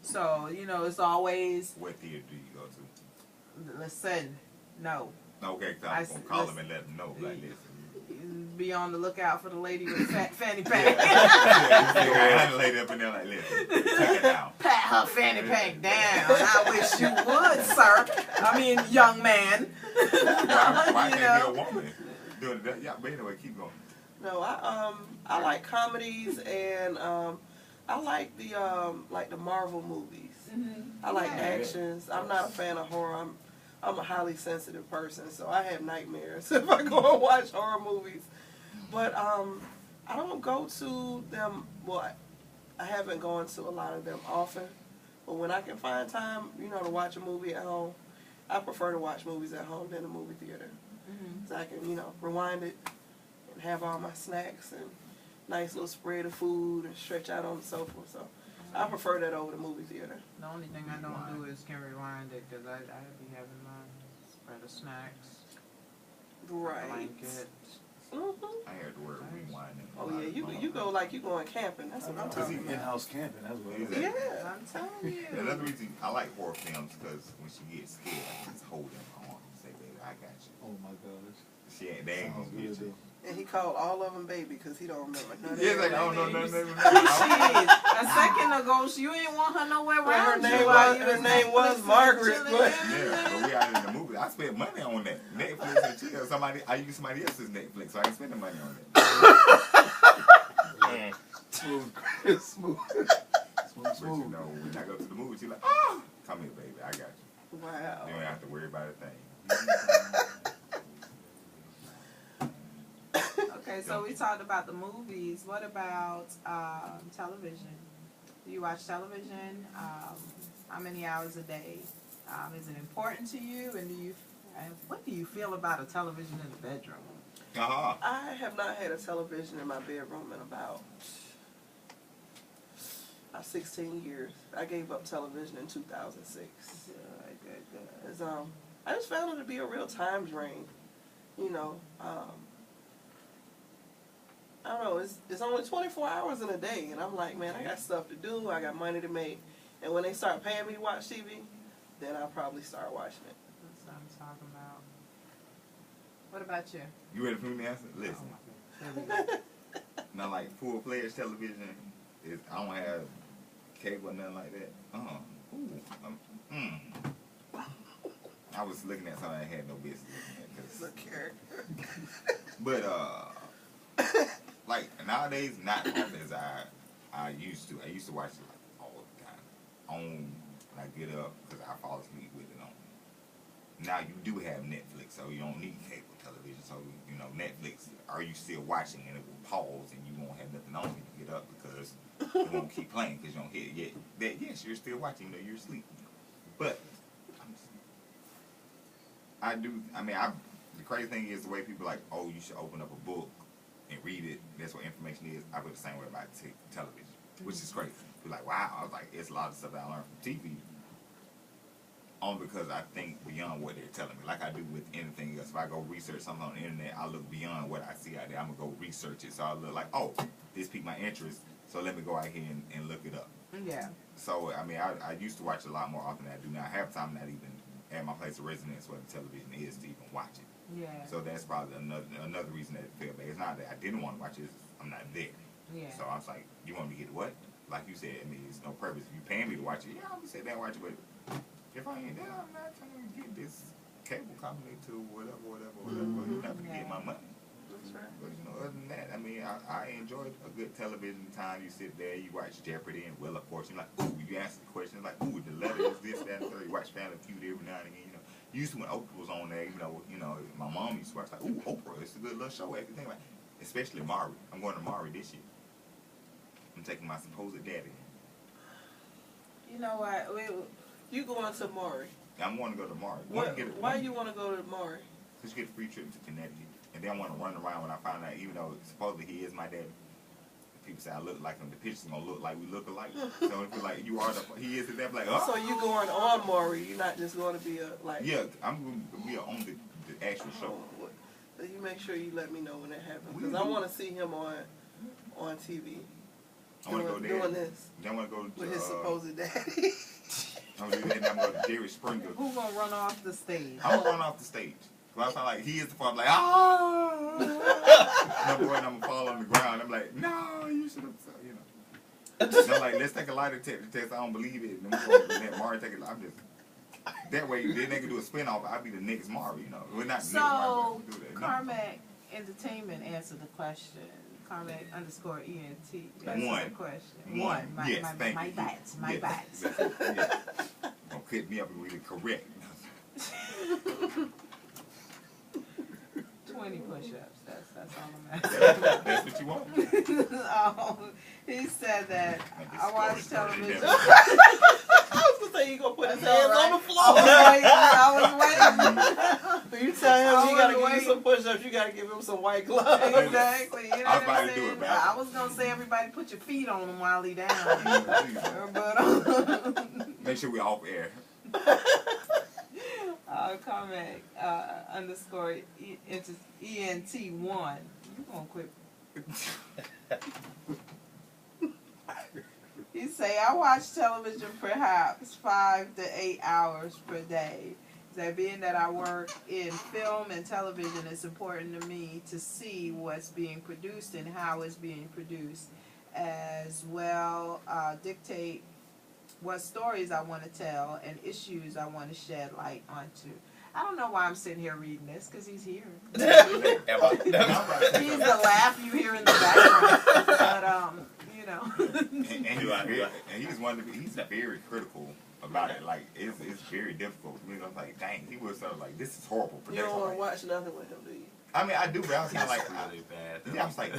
So it's always. What theater do you go to? Listen, no. Okay, I'm gonna call them and let them know like this. Be on the lookout for the lady with fat fanny pack. I lady up in there like this. Take it down. Pat her fanny pack down. I wish you would, sir. I mean, young man. Why can't be a woman doing that? Yeah, but anyway, keep going. No, I like comedies and I like the Marvel movies. I like actions. I'm not a fan of horror. I'm a highly sensitive person, so I have nightmares if I go and watch horror movies. But I don't go to them. Well, I haven't gone to a lot of them often. But when I can find time, to watch a movie at home, I prefer to watch movies at home than a movie theater. So I can, rewind it and have all my snacks and nice little spread of food and stretch out on the sofa. So I prefer that over the movie theater. The only thing I don't do is can rewind it because I be having my spread of snacks. Right. Blanket. I heard the word rewinding. Oh yeah, you go like you going camping. That's what I'm talking about. In-house camping, that's what it is. Yeah, I'm telling you. Another reason I like horror films because when she gets scared, I just hold her arm and say, "Baby, I got you." Oh my gosh. They ain't gonna get you. And he called all of them baby because he don't remember none of Yeah, their like I don't know names. nothing. A second ago, you ain't want her nowhere around you. Her name was Margaret. But Yeah, but we out in the movie. I spent money on that. Netflix and chill. I use somebody else's Netflix, so I ain't spending money on that. Smooth. But when I go to the movie, she's like, "Oh, come here, baby, I got you." wow. You don't have to worry about a thing. Okay, so we talked about the movies. What about television? Do you watch television? How many hours a day? Is it important to you? And what do you feel about a television in the bedroom? I have not had a television in my bedroom in about 16 years. I gave up television in 2006. Good. I just found it to be a real time drain. I don't know, it's only 24 hours in a day, and I'm like, man, I got stuff to do, I got money to make, and when they start paying me to watch TV, then I'll probably start watching it. That's what I'm talking about. What about you? You ready for me to answer? Listen. Now, like full-fledged television, I don't have cable or nothing like that. I was looking at something I had no business looking at. It's a character. But like nowadays, not as often as I used to. I used to watch it like all the time. When I get up because I fall asleep with it on. Now you do have Netflix, so you don't need cable television. So Netflix, are you still watching? And it will pause, and you won't have nothing on when you get up because it won't keep playing because you don't hit it yet. Yes, you're still watching, you're asleep. But I the crazy thing is the way people like, oh, you should open up a book and read it. That's what information is. I feel the same way about television, which is crazy. You're like, wow. I was like, it's a lot of stuff that I learned from TV. Only because I think beyond what they're telling me, like I do with anything else. If I go research something on the internet, I look beyond what I see out there. I'm gonna go research it. So I look like, oh, this piqued my interest. So let me go out here and look it up. Yeah. So I mean, I used to watch a lot more often than I do now. I have time not even at my place of residence where the television is to even watch it. Yeah. So that's probably another reason that it failed. But it's not that I didn't want to watch it. It's I'm not there. Yeah. So I was like, you want me to get what? Like you said, I mean, it's no purpose. If you paying me to watch it, yeah, I'm gonna sit there and watch it. But if I ain't there, I'm not trying to get this cable company to whatever. You're not gonna get my money. That's right. But you know, other than that, I mean, I enjoyed a good television time. You sit there, you watch Jeopardy and Wheel of Fortune. Like, ooh, you answer the questions. Like, ooh, the letter is this, that, and the third. You watch Family Feud every now and again. You know, used to when Oprah was on there. You know, my mom used to watch like, ooh, Oprah. It's a good little show. Everything like, especially Maury. I'm going to Maury this year. I'm taking my supposed daddy. You know what? You going to Maury? I'm going to go to Maury. Why you want to go to Maury? Just get a free trip to Connecticut. And then I want to run around when I find out, even though supposedly he is my daddy. People say I look like him. The picture's going to look like we look alike. So if you're like, you are he is the daddy, like, oh. So you going on Maury? You're not just going to be a, like. Yeah, I'm going to be on the actual show. So you make sure you let me know when that happens. Because I want to see him on TV. I want to go there. Doing this. Then I want to go to, with his supposed daddy. I'm going to do that, and I'm going to Jerry Springer. Who's going to run off the stage? I'm going to run off the stage. So I feel like he is the part, I'm like, no boy, and I'm going to fall on the ground. I'm like, no, you should have, you know. So I'm like, let's take a lie detector test. I don't believe it. And then we're going to let Maury take it. I'm just, that way, then they can do a spinoff. I'll be the next Maury, you know. We're not the next Maury. So, Carmack Entertainment answered the question. Carmack _ ENT. One. The question. One. Yes, thank my you. bats. My yes. bats. Yes. Don't cut me up and really correct. 20 push-ups. That's all I'm asking. That's what you want. He said that I watch television. I was gonna say you gonna put his hands on the floor. I was waiting. You tell him you gotta give you some push-ups. You gotta give him some white gloves. Exactly. You know I was what I'm about to do saying? it, man. I was gonna say everybody put your feet on him while he down. But Make sure we're off air. Carmack _ ENT1. You gonna quit? He say I watch television perhaps 5 to 8 hours per day. That being that I work in film and television, it's important to me to see what's being produced and how it's being produced, as well dictate what stories I want to tell and issues I want to shed light onto. I don't know why I'm sitting here reading this, because he's here. He's the laugh you hear in the background. But, you know. And he's one of the, he's very critical about it. Like, it's very difficult for me. I'm like, dang, he was sort of like, this is horrible. You don't want to watch nothing with him, do you? I mean, I do, but I was kind of like, really bad. Yeah, I was like,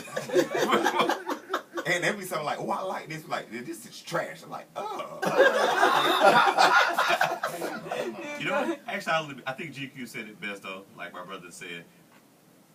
and every time like, oh, I like this. Like, this is trash. I'm like, oh. You know, actually, I think GQ said it best though. Like my brother said,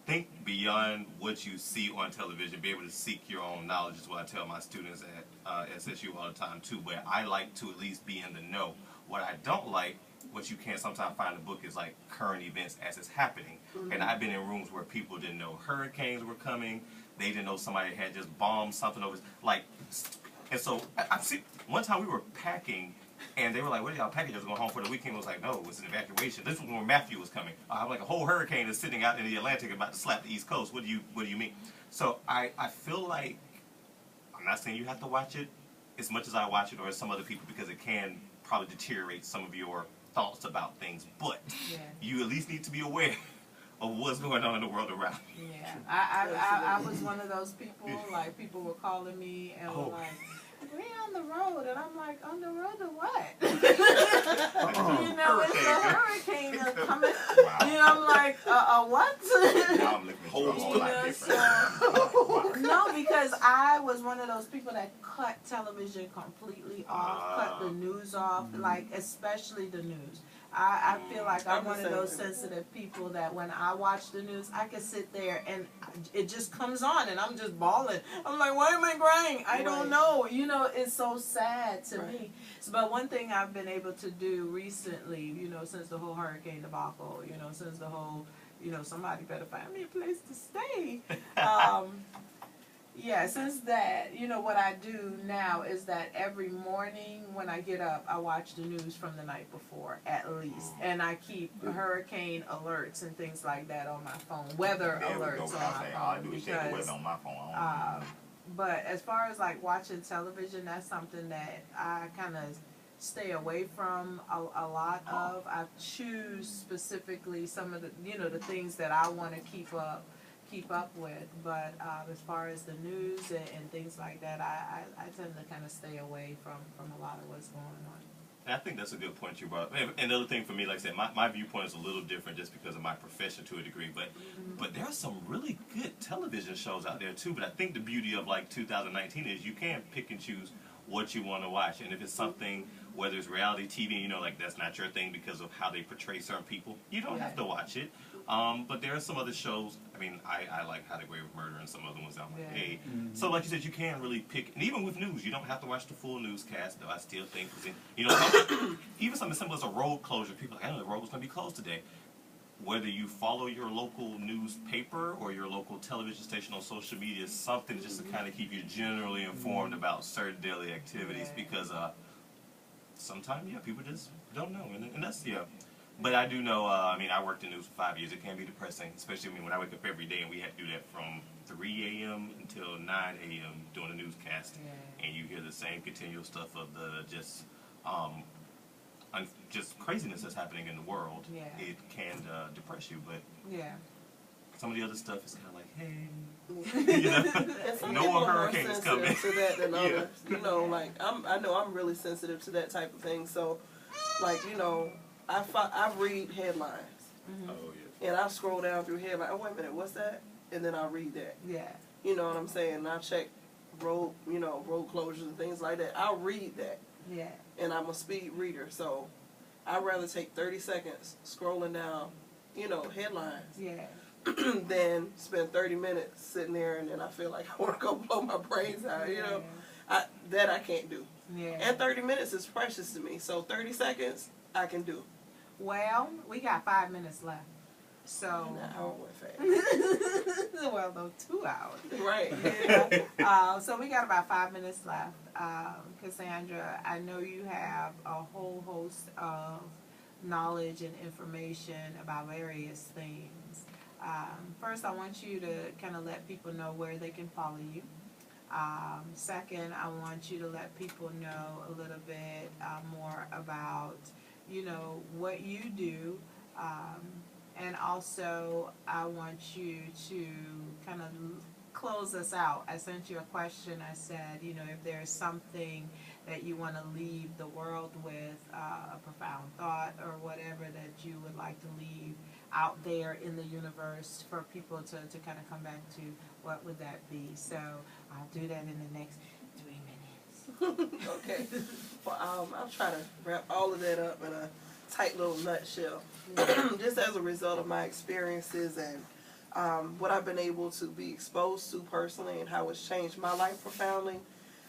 think beyond what you see on television. Be able to seek your own knowledge is what I tell my students at SSU all the time too. But I like to at least be in the know. What I don't like, what you can't sometimes find in the book, is like current events as it's happening. Mm-hmm. And I've been in rooms where people didn't know hurricanes were coming. They didn't know somebody had just bombed something over. Like, and so I see one time we were packing, and they were like, "What are y'all packing? Just going home for the weekend?" I was like, "No, it was an evacuation." This was when Matthew was coming. I'm like, a whole hurricane is sitting out in the Atlantic about to slap the East Coast. What do you mean? So I feel like, I'm not saying you have to watch it as much as I watch it or as some other people, because it can probably deteriorate some of your thoughts about things. But you at least need to be aware of what's going on in the world around you. Yeah, I was one of those people. Like, people were calling me and were like, "We on the road," and I'm like, "On the road to what?" You know, it's a hurricane that's coming. Wow. You know, I'm like, what? Now I'm looking at you a whole lot different. No, because I was one of those people that cut television completely off, cut the news off, like, especially the news. I feel like I'm I'm the one of same those way. sensitive people that when I watch the news, I can sit there and it just comes on and I'm just bawling. I'm like, why am I crying? I don't Right. know. You know, it's so sad to Right. me. So, but one thing I've been able to do recently, you know, since the whole hurricane debacle, you know, since the whole, you know, somebody better find me a place to stay. Yeah, since that, you know, what I do now is that every morning when I get up, I watch the news from the night before, at least. And I keep hurricane alerts and things like that on my phone, weather There we go. alerts on I my say, all I phone. do is check the Because, weather on my phone. I don't know. but as far as like watching television, that's something that I kind of stay away from a lot of. I choose specifically some of the, you know, the things that I want to keep up with, but as far as the news and things like that, I tend to kind of stay away from a lot of what's going on. And I think that's a good point you brought up. And the other thing for me, like I said, my viewpoint is a little different just because of my profession to a degree, but there are some really good television shows out there too. But I think the beauty of like 2019 is you can pick and choose what you want to watch, and if it's something, whether it's reality TV, you know, like that's not your thing because of how they portray certain people, you don't have to watch it. But there are some other shows. I mean, I like How to Get Away with Murder and some other ones. I'm like, hey. So like you said, you can really pick. And even with news, you don't have to watch the full newscast. Though I still think, you know, even something simple as a road closure. People are like, I know the road was going to be closed today. Whether you follow your local newspaper or your local television station on social media, something just to kind of keep you generally informed about certain daily activities. Because sometimes, people just don't know, and that's But I do know, I mean, I worked in news for 5 years. It can be depressing, especially when I wake up every day and we have to do that from 3 a.m. until 9 a.m. doing a newscast. And you hear the same continual stuff of the just craziness that's happening in the world. It can depress you, but some of the other stuff is kind of like, hey, you know, no more hurricanes coming. To that than others. You know, like I know I'm really sensitive to that type of thing. So, like, you know, I read headlines. Oh yeah. And I scroll down through headlines. Oh, wait a minute, what's that? And then I read that. You know what I'm saying? And I check road closures and things like that. I'll read that. And I'm a speed reader, so I'd rather take 30 seconds scrolling down, you know, headlines. Than spend 30 minutes sitting there and then I feel like I want to go blow my brains out, you know. That I can't do. And 30 minutes is precious to me, so 30 seconds I can do. Well, we got 5 minutes left. So An hour went fast. well, no, 2 hours. Right. So we got about 5 minutes left. Cassandra, I know you have a whole host of knowledge and information about various things. First, I want you to kind of let people know where they can follow you. Second, I want you to let people know a little bit more about, you know, what you do. And also, I want you to kind of close us out. I sent you a question. I said, you know, if there's something that you want to leave the world with, a profound thought or whatever that you would like to leave out there in the universe for people to kind of come back to, what would that be? So I'll do that in the next 3 minutes. Okay. Well, I'll try to wrap all of that up in a tight little nutshell. Just as a result of my experiences and what I've been able to be exposed to personally and how it's changed my life profoundly,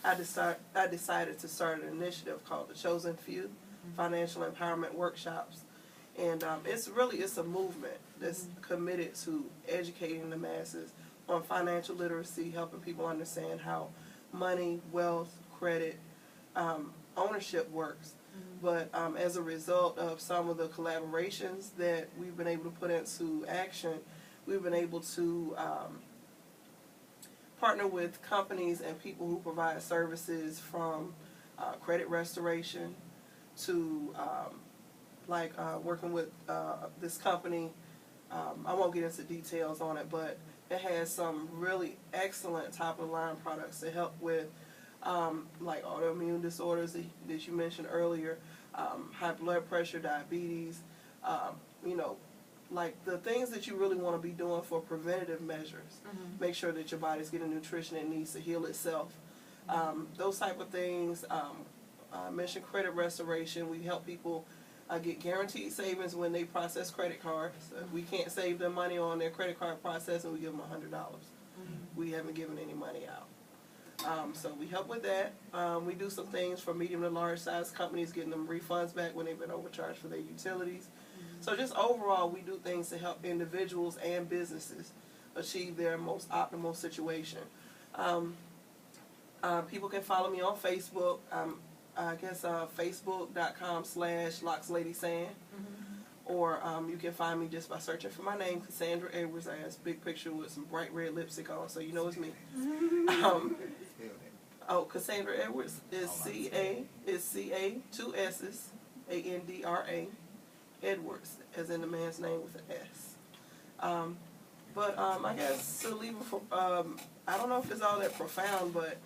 I decided to start an initiative called the Chosen Few Financial Empowerment Workshops. And it's a movement that's committed to educating the masses on financial literacy, helping people understand how money, wealth, credit, ownership works. But as a result of some of the collaborations that we've been able to put into action, we've been able to partner with companies and people who provide services from credit restoration to working with this company. I won't get into details on it, but it has some really excellent top-of-the-line products to help with like autoimmune disorders that you mentioned earlier, high blood pressure, diabetes, you know, like the things that you really want to be doing for preventative measures. Make sure that your body's getting nutrition it needs to heal itself. Those type of things. I mentioned credit restoration. We help people I get guaranteed savings when they process credit cards. If we can't save them money on their credit card processing, we give them $100. We haven't given any money out. So we help with that. We do some things for medium to large size companies, getting them refunds back when they've been overcharged for their utilities. So just overall, we do things to help individuals and businesses achieve their most optimal situation. People can follow me on Facebook. I guess facebook.com/LocksLadySand. Or you can find me just by searching for my name, Cassandra Edwards. I have this big picture with some bright red lipstick on, so you know it's me. Cassandra Edwards is C-A, 2 S's, A-N-D-R-A, Edwards, as in the man's name with an S. I guess to leave it for, I don't know if it's all that profound, but,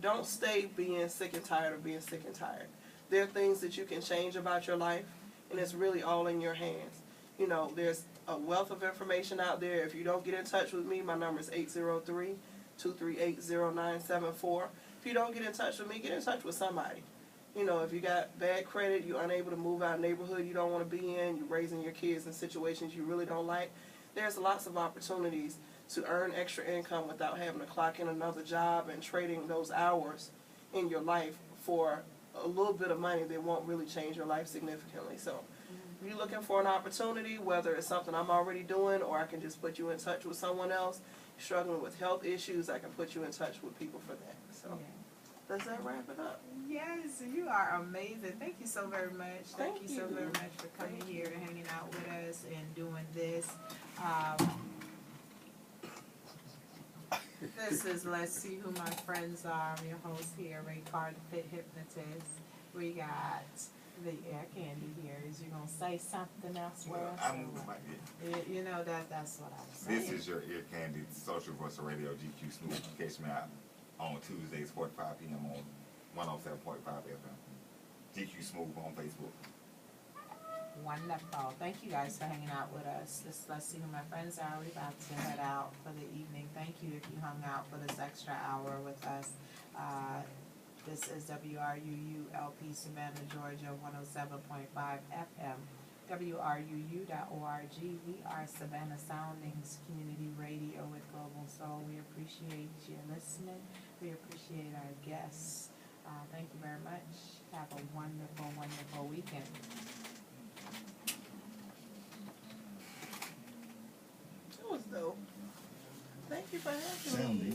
don't stay being sick and tired of being sick and tired. There are things that you can change about your life, and it's really all in your hands. There's a wealth of information out there. If you don't get in touch with me, my number is 803-238-0974. If you don't get in touch with me, get in touch with somebody. If you got bad credit, you're unable to move out of a neighborhood you don't want to be in, you're raising your kids in situations you really don't like, there's lots of opportunities to earn extra income without having to clock in another job and trading those hours in your life for a little bit of money that won't really change your life significantly. So if you're looking for an opportunity, whether it's something I'm already doing or I can just put you in touch with someone else, struggling with health issues, I can put you in touch with people for that. So does that wrap it up? Yes, you are amazing. Thank you so very much. Thank you so very much for coming here and hanging out with us and doing this. This is Let's See Who My Friends Are. I'm your host here, Ray Carter, Fit Hypnotist. We got the air candy here. Is you going to say something else? That's what I'm saying. This is your ear candy social voice of radio, GQ Smooth. Catch me out on Tuesdays, 4 to 5 p.m. on 107.5 FM. GQ Smooth on Facebook. Wonderful. Thank you guys for hanging out with us. Let's see who my friends are. We're about to head out for the evening. Thank you if you hung out for this extra hour with us. This is WRUU-LP Savannah, Georgia, 107.5 FM. WRUU.org. We are Savannah Soundings Community Radio with Global Soul. We appreciate you listening. We appreciate our guests. Thank you very much. Have a wonderful, wonderful weekend. That was dope. Thank you for having me.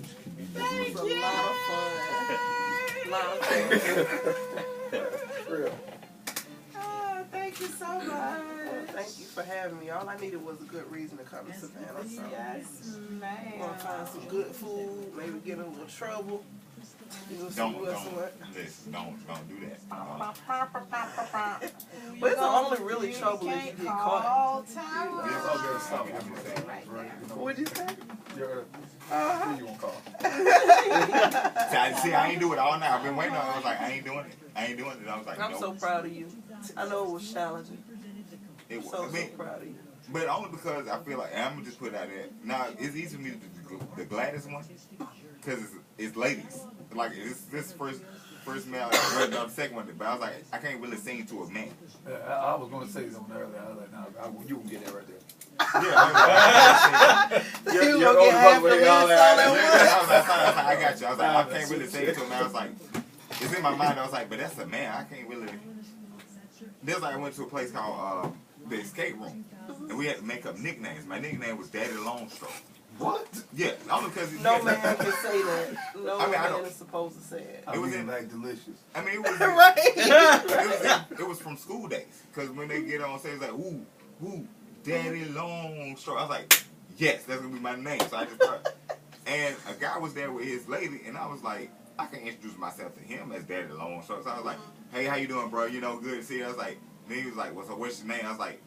Thank It was you. a lot of fun. Real. Thank you so much. Thank you for having me. All I needed was a good reason to come to Savannah. So Yes, ma'am. want to find some good food, maybe get in a little trouble. You gonna see Don't do that. But it's only really trouble if you get caught. What'd you say? Who you gonna call? See, I ain't do it all night. I've been waiting on it. I was like, I ain't doing it. I was like, I'm nope. so proud of you. I know it was challenging. It was, So proud of you. but only because I feel like, and I'm gonna just put it out there. Now, it's easy for me to do the Gladys one, because it's ladies. Like, it's this first male, the second one, but I was like, I can't really sing to a man. I was gonna say something earlier. I was like, nah, you can get that right there. You gonna get half the list all at once? I got you. I was like, I can't really say it to a man. I was like, it's in my mind. I was like, but that's a man. I can't really. This like I went to a place called the Escape Room, and we had to make up nicknames. My nickname was Daddy Longstroke. What? Yeah, only because No man can say that. No I man is supposed to say it. It was like delicious. I mean, it was Right. it was from school days. Because when they get on stage, it's like, ooh, Daddy Longstroke. I was like, yes, that's gonna be my name. So I just thought, and a guy was there with his lady, and I was like, I can introduce myself to him as Daddy Longstroke. So I was like, hey, how you doing, bro? You know, good to see you. I was like, then he was like, what's your name? I was like,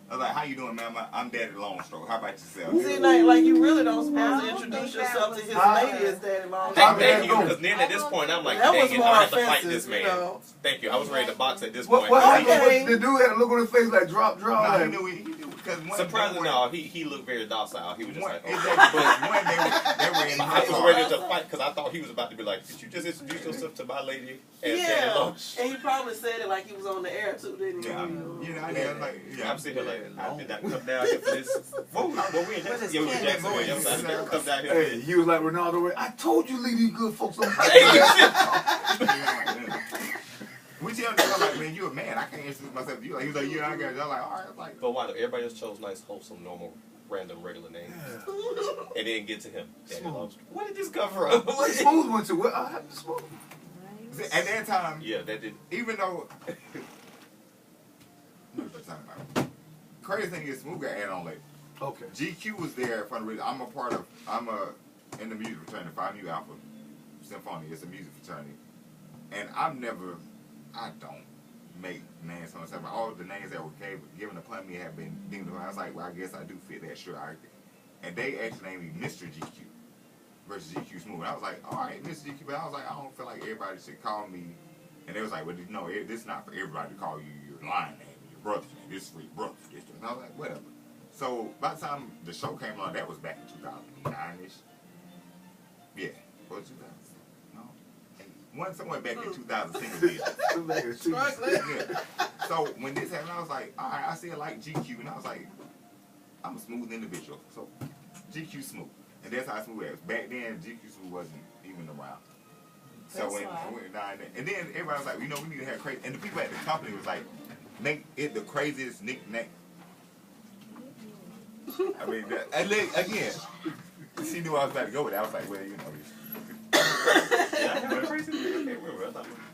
how you doing, man? I'm Daddy Longstroke. How about yourself? See, like you really don't supposed to introduce yourself to his lady as Daddy Longstroke. Thank you, because then at this point I'm like, That dang was it, more I have to fight offensive, this man. you know. Thank you. I was ready to box at this What point. Okay. the dude had a look on his face like drop? Nah, he Like, knew because surprisingly, no, he looked very docile. He was just like, they were in I was ready to fight because I thought he was about to be like, did you just introduce yourself to my lady at lunch? And he probably said it like he was on the air too, didn't he? Yeah, you know, I was like, I'm sitting here like, I did not come down here for this. Whoa, we in Jackson. Yeah, we in Jackson. I didn't come down here. Hey, you was like Ronaldo. I told you, leave these good folks alone. We tell them like, man, you a man. I can't introduce myself to you. Like, he was like, yeah, I got it. I'm like, all right. I'm like, but why? Everybody else chose nice, wholesome, normal, random, regular names, and then get to him. Where did this come from? Smooth went to what? I have to Smooth. At that time, yeah, that did. Even though, what was I talking about? Crazy thing is, Smooth got added on late. Okay. GQ was there for the reason. I'm in the music fraternity, Phi Mu Alpha Symphony. It's a music fraternity, and I don't make names for myself. All the names that were given upon me have been deemed upon. I was like, well, I guess I do fit that, sure. And they actually named me Mr. GQ versus GQ Smooth. And I was like, all right, Mr. GQ. But I was like, I don't feel like everybody should call me. And they was like, well, no, this is not for everybody to call you your line name, your brother's name. This is for your brother. And I was like, whatever. So by the time the show came along, that was back in 2009-ish. Yeah. What was 2000? Somewhere back in 2006. Yeah. So when this happened, I was like, all right, I see it like GQ, and I was like, I'm a smooth individual, so GQ Smooth, and that's how Smooth was. Back then, GQ Smooth wasn't even around. So when and then everybody was like, you know, we need to have crazy, and the people at the company was like, make it the craziest nickname. I mean, again, she knew I was about to go with it. I was like, well, you know.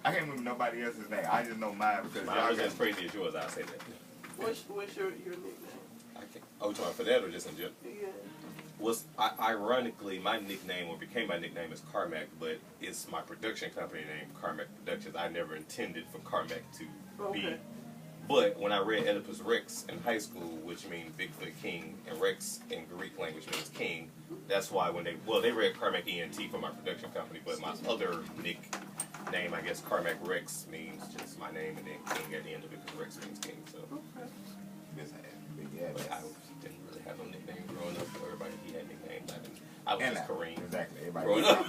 I can't remember nobody else's name. I just know mine because mine was as crazy as yours. I'll say that. What's your nickname? Oh, you talking for that or just in general? Yeah. Ironically, my nickname or became my nickname is Carmack, but it's my production company name, Carmack Productions. I never intended for Carmack to be. But when I read Oedipus Rex in high school, which means Bigfoot King, and Rex in Greek language means king, that's why when they read Carmack ENT for my production company, but my other nickname, I guess Carmack Rex means just my name and then king at the end of it because Rex means king. So, but I didn't really have no nickname growing up. So everybody had nicknames. I was just Kareem. Exactly. Everybody growing up.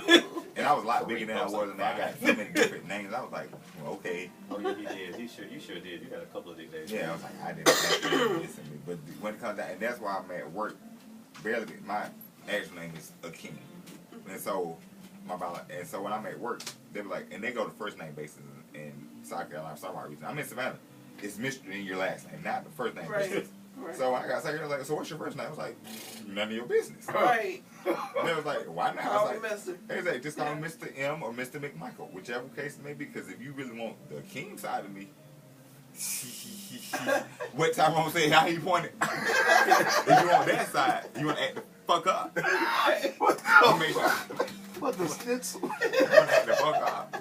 And I was a lot bigger than I was, and I got so many different names. I was like, well, okay. Oh yeah, he did. You sure did. You got a couple of nicknames. Yeah, I was like, I didn't have this in me. But when it comes down, and that's why I'm at work. Barely, my actual name is Akeem, and so when I'm at work, they be like, and they go to first name basis in South Carolina for some odd reason. I'm in Savannah. It's Mr. in your last name, not the first name basis. Right. So I got second. I was like, so what's your first name? I was like, none of your business. Right. And they was like, why not? Call I me was Mr. They was like, just call me Mr. M or Mr. McMichael, whichever case it may be. Because if you really want the king side of me, what time I'm gonna say how you pointed? If you want that side, you wanna act the fuck up. What the schnitzel? You wanna act the fuck up.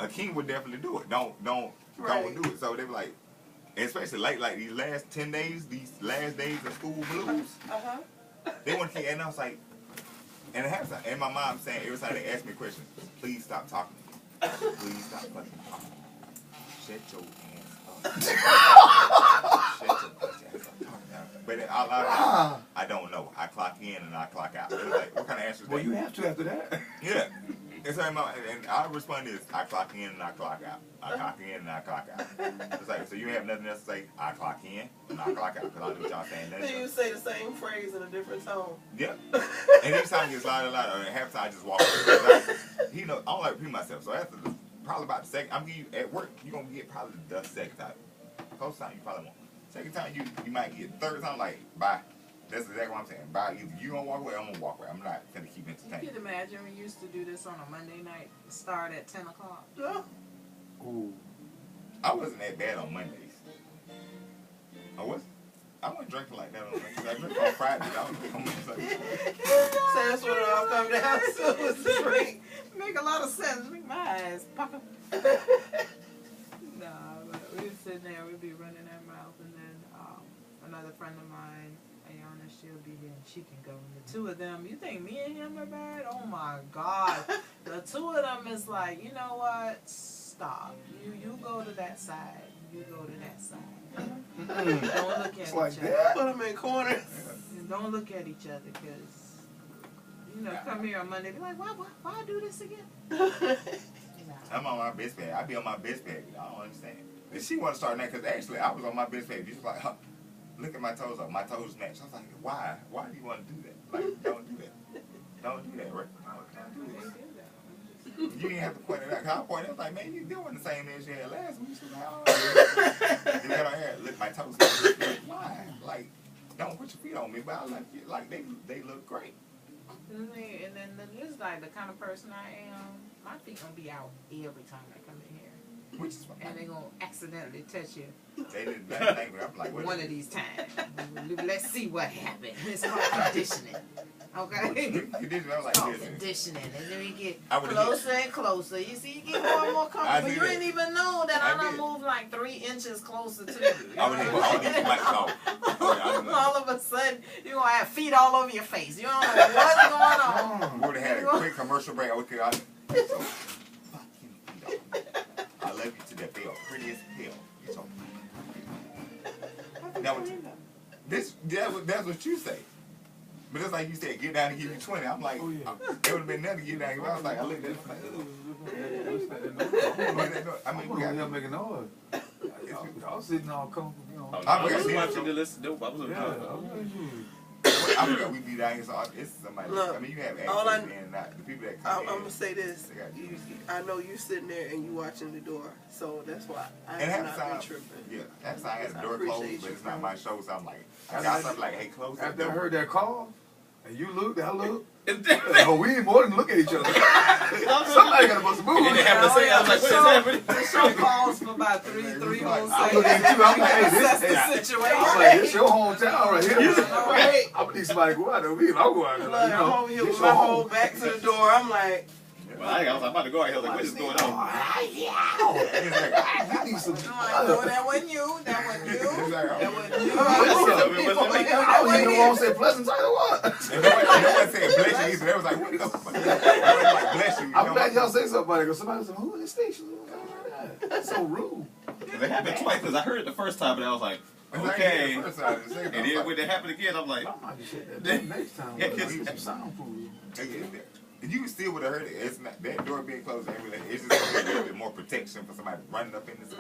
A king would definitely do it. Don't do it. So they were like. Especially like these last 10 days, these last days of school blues. They want to keep, and I was like, and my mom saying every time they ask me a question, please stop talking. Please stop fucking talking. Shut your ass up. Shut your fucking ass up. But I don't know. I clock in and I clock out. They're like, what kind of answers? Well, you have to after that. Yeah. And our response is, I clock in and I clock out. I clock in and I clock out. It's like, so you have nothing else to say, I clock in and I clock out, because I know what y'all saying. Then you say the same phrase in a different tone. Yeah. And each time it gets louder and louder, and half the time I just walk away. I don't like to repeat myself. So after probably about the second, I'm giving you, at work, you're going to get probably the second time. First time you probably won't. Second time you might get. Third time, like, bye. That's exactly what I'm saying. Bye. Either you gonna walk away or I'm gonna walk away. I'm not gonna keep entertaining. You can imagine we used to do this on a Monday night, start at 10 o'clock. Ooh. I wasn't that bad on Mondays. I wasn't drinking like that on Mondays. I drank on Fridays. So that's what it all come down to, was the drink. Make a lot of sense. Make my eyes pop up. Nah, but we'd sit there, we'd be running our mouth, and then another friend of mine, Ayana, she'll be here and she can go. And the two of them, you think me and him are bad? Oh my God. The two of them is like, you know what? Stop. You go to that side. You go to that side. Don't look at It's each like other. that. Put them in corners. And don't look at each other, because, come here on Monday, be like, why I do this again? I'm on my best bed. I be on my best bed. I don't understand. And she want to start that because actually I was on my best bed. She's like, huh, look at my toes up. My toes match. I was like, why? Why do you want to do that? Like, don't do that. Don't do that, right? Don't do that. You didn't have to point it out. Cause I pointed out, like, man, you doing the same as you had last week. She's like, oh. You got on here, look, my toes. Like, why? Like, don't put your feet on me, but I like they look great. And then just like the kind of person I am, my feet gonna be out every time I come in here. Which is fine. And they gonna accidentally touch you They didn't think I'm like, what one of these times. Let's see what happened. It's called conditioning. Okay? Conditioning, I was It's called like, listen. conditioning. And then we get I would've closer and closer. You see, you get more and more comfortable. I You did didn't it. even know that I I done did. moved like 3 inches closer to you. I would have all these mics off. All of a sudden, you're going to have feet all over your face. You don't know what's going on. We would have had a quick commercial break. Okay, so fucking feet off. I love you to death. They are pretty as hell. You're so that's what you say. But it's like you said, get down and give you 20. I'm like, it would have been nothing to get down. I was like, I looked at it like, I mean, we got making noise. I was sitting all comfortable, I was watching the list. I was I forgot we be down here, so it's somebody. Look, I mean, you have all access and not the people that come I'm in. gonna say this. I know you sitting there and you watching the door, so that's why I And have half not the been time, tripping. yeah, that's how I had the I door appreciate closed, you, but it's not friend. my show, so I'm like, I got something like, hey, close that After I door. heard that call, and you looked, I looked. Oh, we need more than look at each other. Somebody got to bust a move. They have to say, I was like, what is happening? The show calls for about three whole I look at you, I'm like, hey, That's this, the situation. I'm like, this your hometown right here. Right. I'm gonna need somebody to go out there with me. I'll go out there. Look, You know, I'm over here this with your my whole home. back to the door. I'm like, Well, I was about to go out here. Like, what is going on? You need some. No, that wasn't you. That wasn't you. That wasn't you. I was even want to say Pleasant title what? And no one said bless you either. They was like, what the fuck? They was like, bless you. I'm glad y'all say something about it, because somebody said, who in the station? That's so rude. It happened twice because I heard it the first time, and I was like, okay. And then when it happened again, I'm like, I might just shut that next time. I need some soundproof. You still would have heard it. It's not that door being closed. It's just a little bit more protection for somebody running up in this.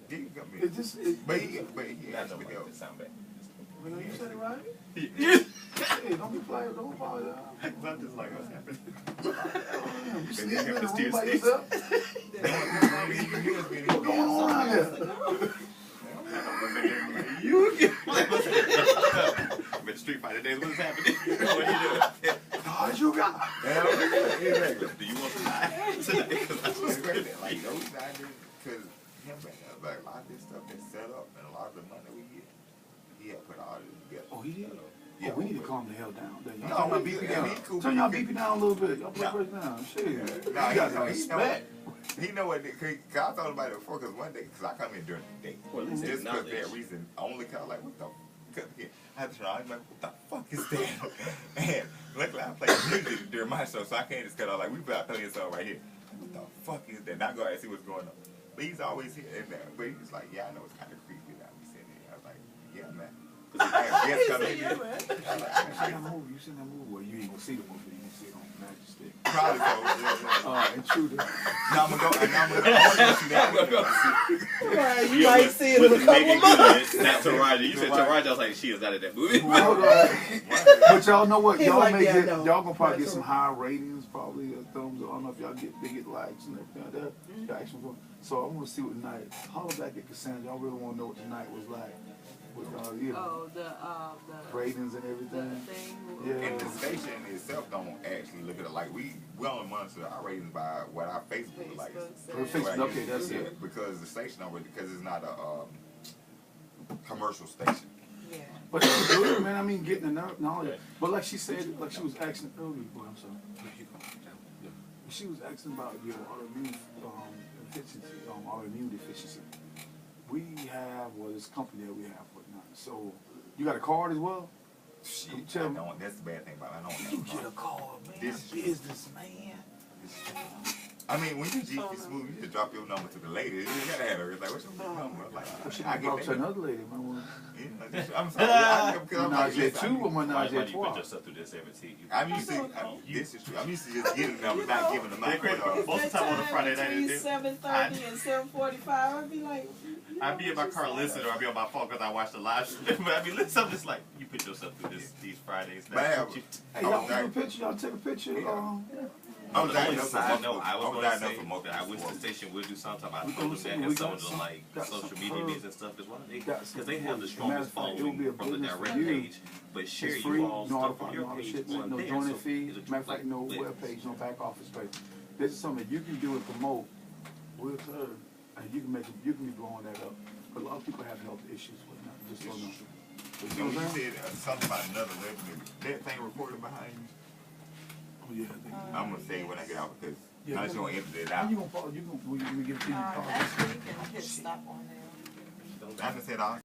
It just, But he actually helped. you said it right? Hey, don't be playing, don't apologize. I'm just like, what's happening? You sleeping in the room by yourself? What's going on out there? I'm in Street Fighter days. What's happening? What are you doing? God, you got. Exactly. Do you want to die tonight? Because that's what's good. Like those guys, because like a lot of this stuff that's set up and a lot of the money we get, he had put all this together. Oh, he did? Yeah, we need to calm the hell down. No, Turn y'all we- BP yeah, down. he cool, Turn but y'all he BP down a little bit. Y'all No. break down. Shit. No, You he got know, to he know. respect. He know what, cause I thought about it before, because one day, because I come in during the day. Well, at least Just it's because knowledge. that reason, only kind of like, what the fuck? I had to try, I'm like, what the fuck is that? And luckily I play music during my show, so I can't just cut off, like, we about playing a song right here. What the fuck is that? Now go ahead and see what's going on. But he's always here, and, but he's like, yeah, I know it's kind of creepy that we sitting here. I was like, yeah, man. Because I have guests coming in. You see that movie? You seen that movie? Well, you ain't gonna see the movie. You gonna see it on Magic Stick. Probably so. Intruder. Now I'm gonna go see that. you might see it in a couple of months. Not Taraji. You said Taraji. I was like, she is not in that movie. But y'all know what? He's Y'all like, may yeah, get, no. y'all gonna probably get That's some high ratings, probably thumbs. I don't know if y'all get likes and everything like that. Reaction for. So I want to see what tonight. Holler back at Cassandra. Y'all really want to know what tonight was like with Oh, the ratings and everything. thing. Yeah. And the station itself don't actually look at it like we only monitor our ratings by what our Facebook likes. Facebook, okay, that's Yeah, it. because the station over because it's not a commercial station. Yeah. But it's good, man. I mean, getting the knowledge. But like she said, like she was asking earlier. Boy, I'm sorry. She was asking about your autoimmune autoimmune deficiency. We have, well, this company that we have whatnot. So you got a card as well? Shit, Tell me. that's the bad thing about it. I don't You have get a card, man. This- Business, man. I mean, when you G smooth, you just drop your number to the lady. You gotta have her. It's like, what's your number? I'm like, Well, she I can talk get to that. another lady, man. Yeah, I'm sorry. Because I'm like, Menage listen, two or Why menage do you put trois? yourself through this every tea? I'm used to, this is true. I'm used to just getting numbers, not giving them out. Most of the time on a Friday night, between it- 7:30 and 7:45, I'd be like, I'd be in my car listening, or I'd be on my phone because I watched the live stream. But I'd be listening. I'm just like, you put yourself through these Fridays. Now. Man, Hey, y'all take a picture. Y'all take a picture. I was The only diagnosed side with note I was going to diagnosed say, with multiple I wish the sclerosis. station would do something about We photo got that some- and we some got of the some- like got social some media her- needs and stuff as well. got some Because they have the her- strongest matter of fact, it would be following a from the business direct for you. page, but share It's free, you all no stuff on auto your no page shit, on no there. joining So fee. it's a Matter of fact, like no business. web page, no back office page. This is something you can do and promote with her, and you can be blowing that up. But a lot of people have health issues with that. Just don't know. But So you know you what I'm saying? said something about another revenue. That thing recorded behind you. Oh yeah, I think. I'm gonna say it when I get out because Yeah. I'm just gonna edit it How out. you gonna follow? You gonna give it to you? actually, you can hit stop on there. I just said all.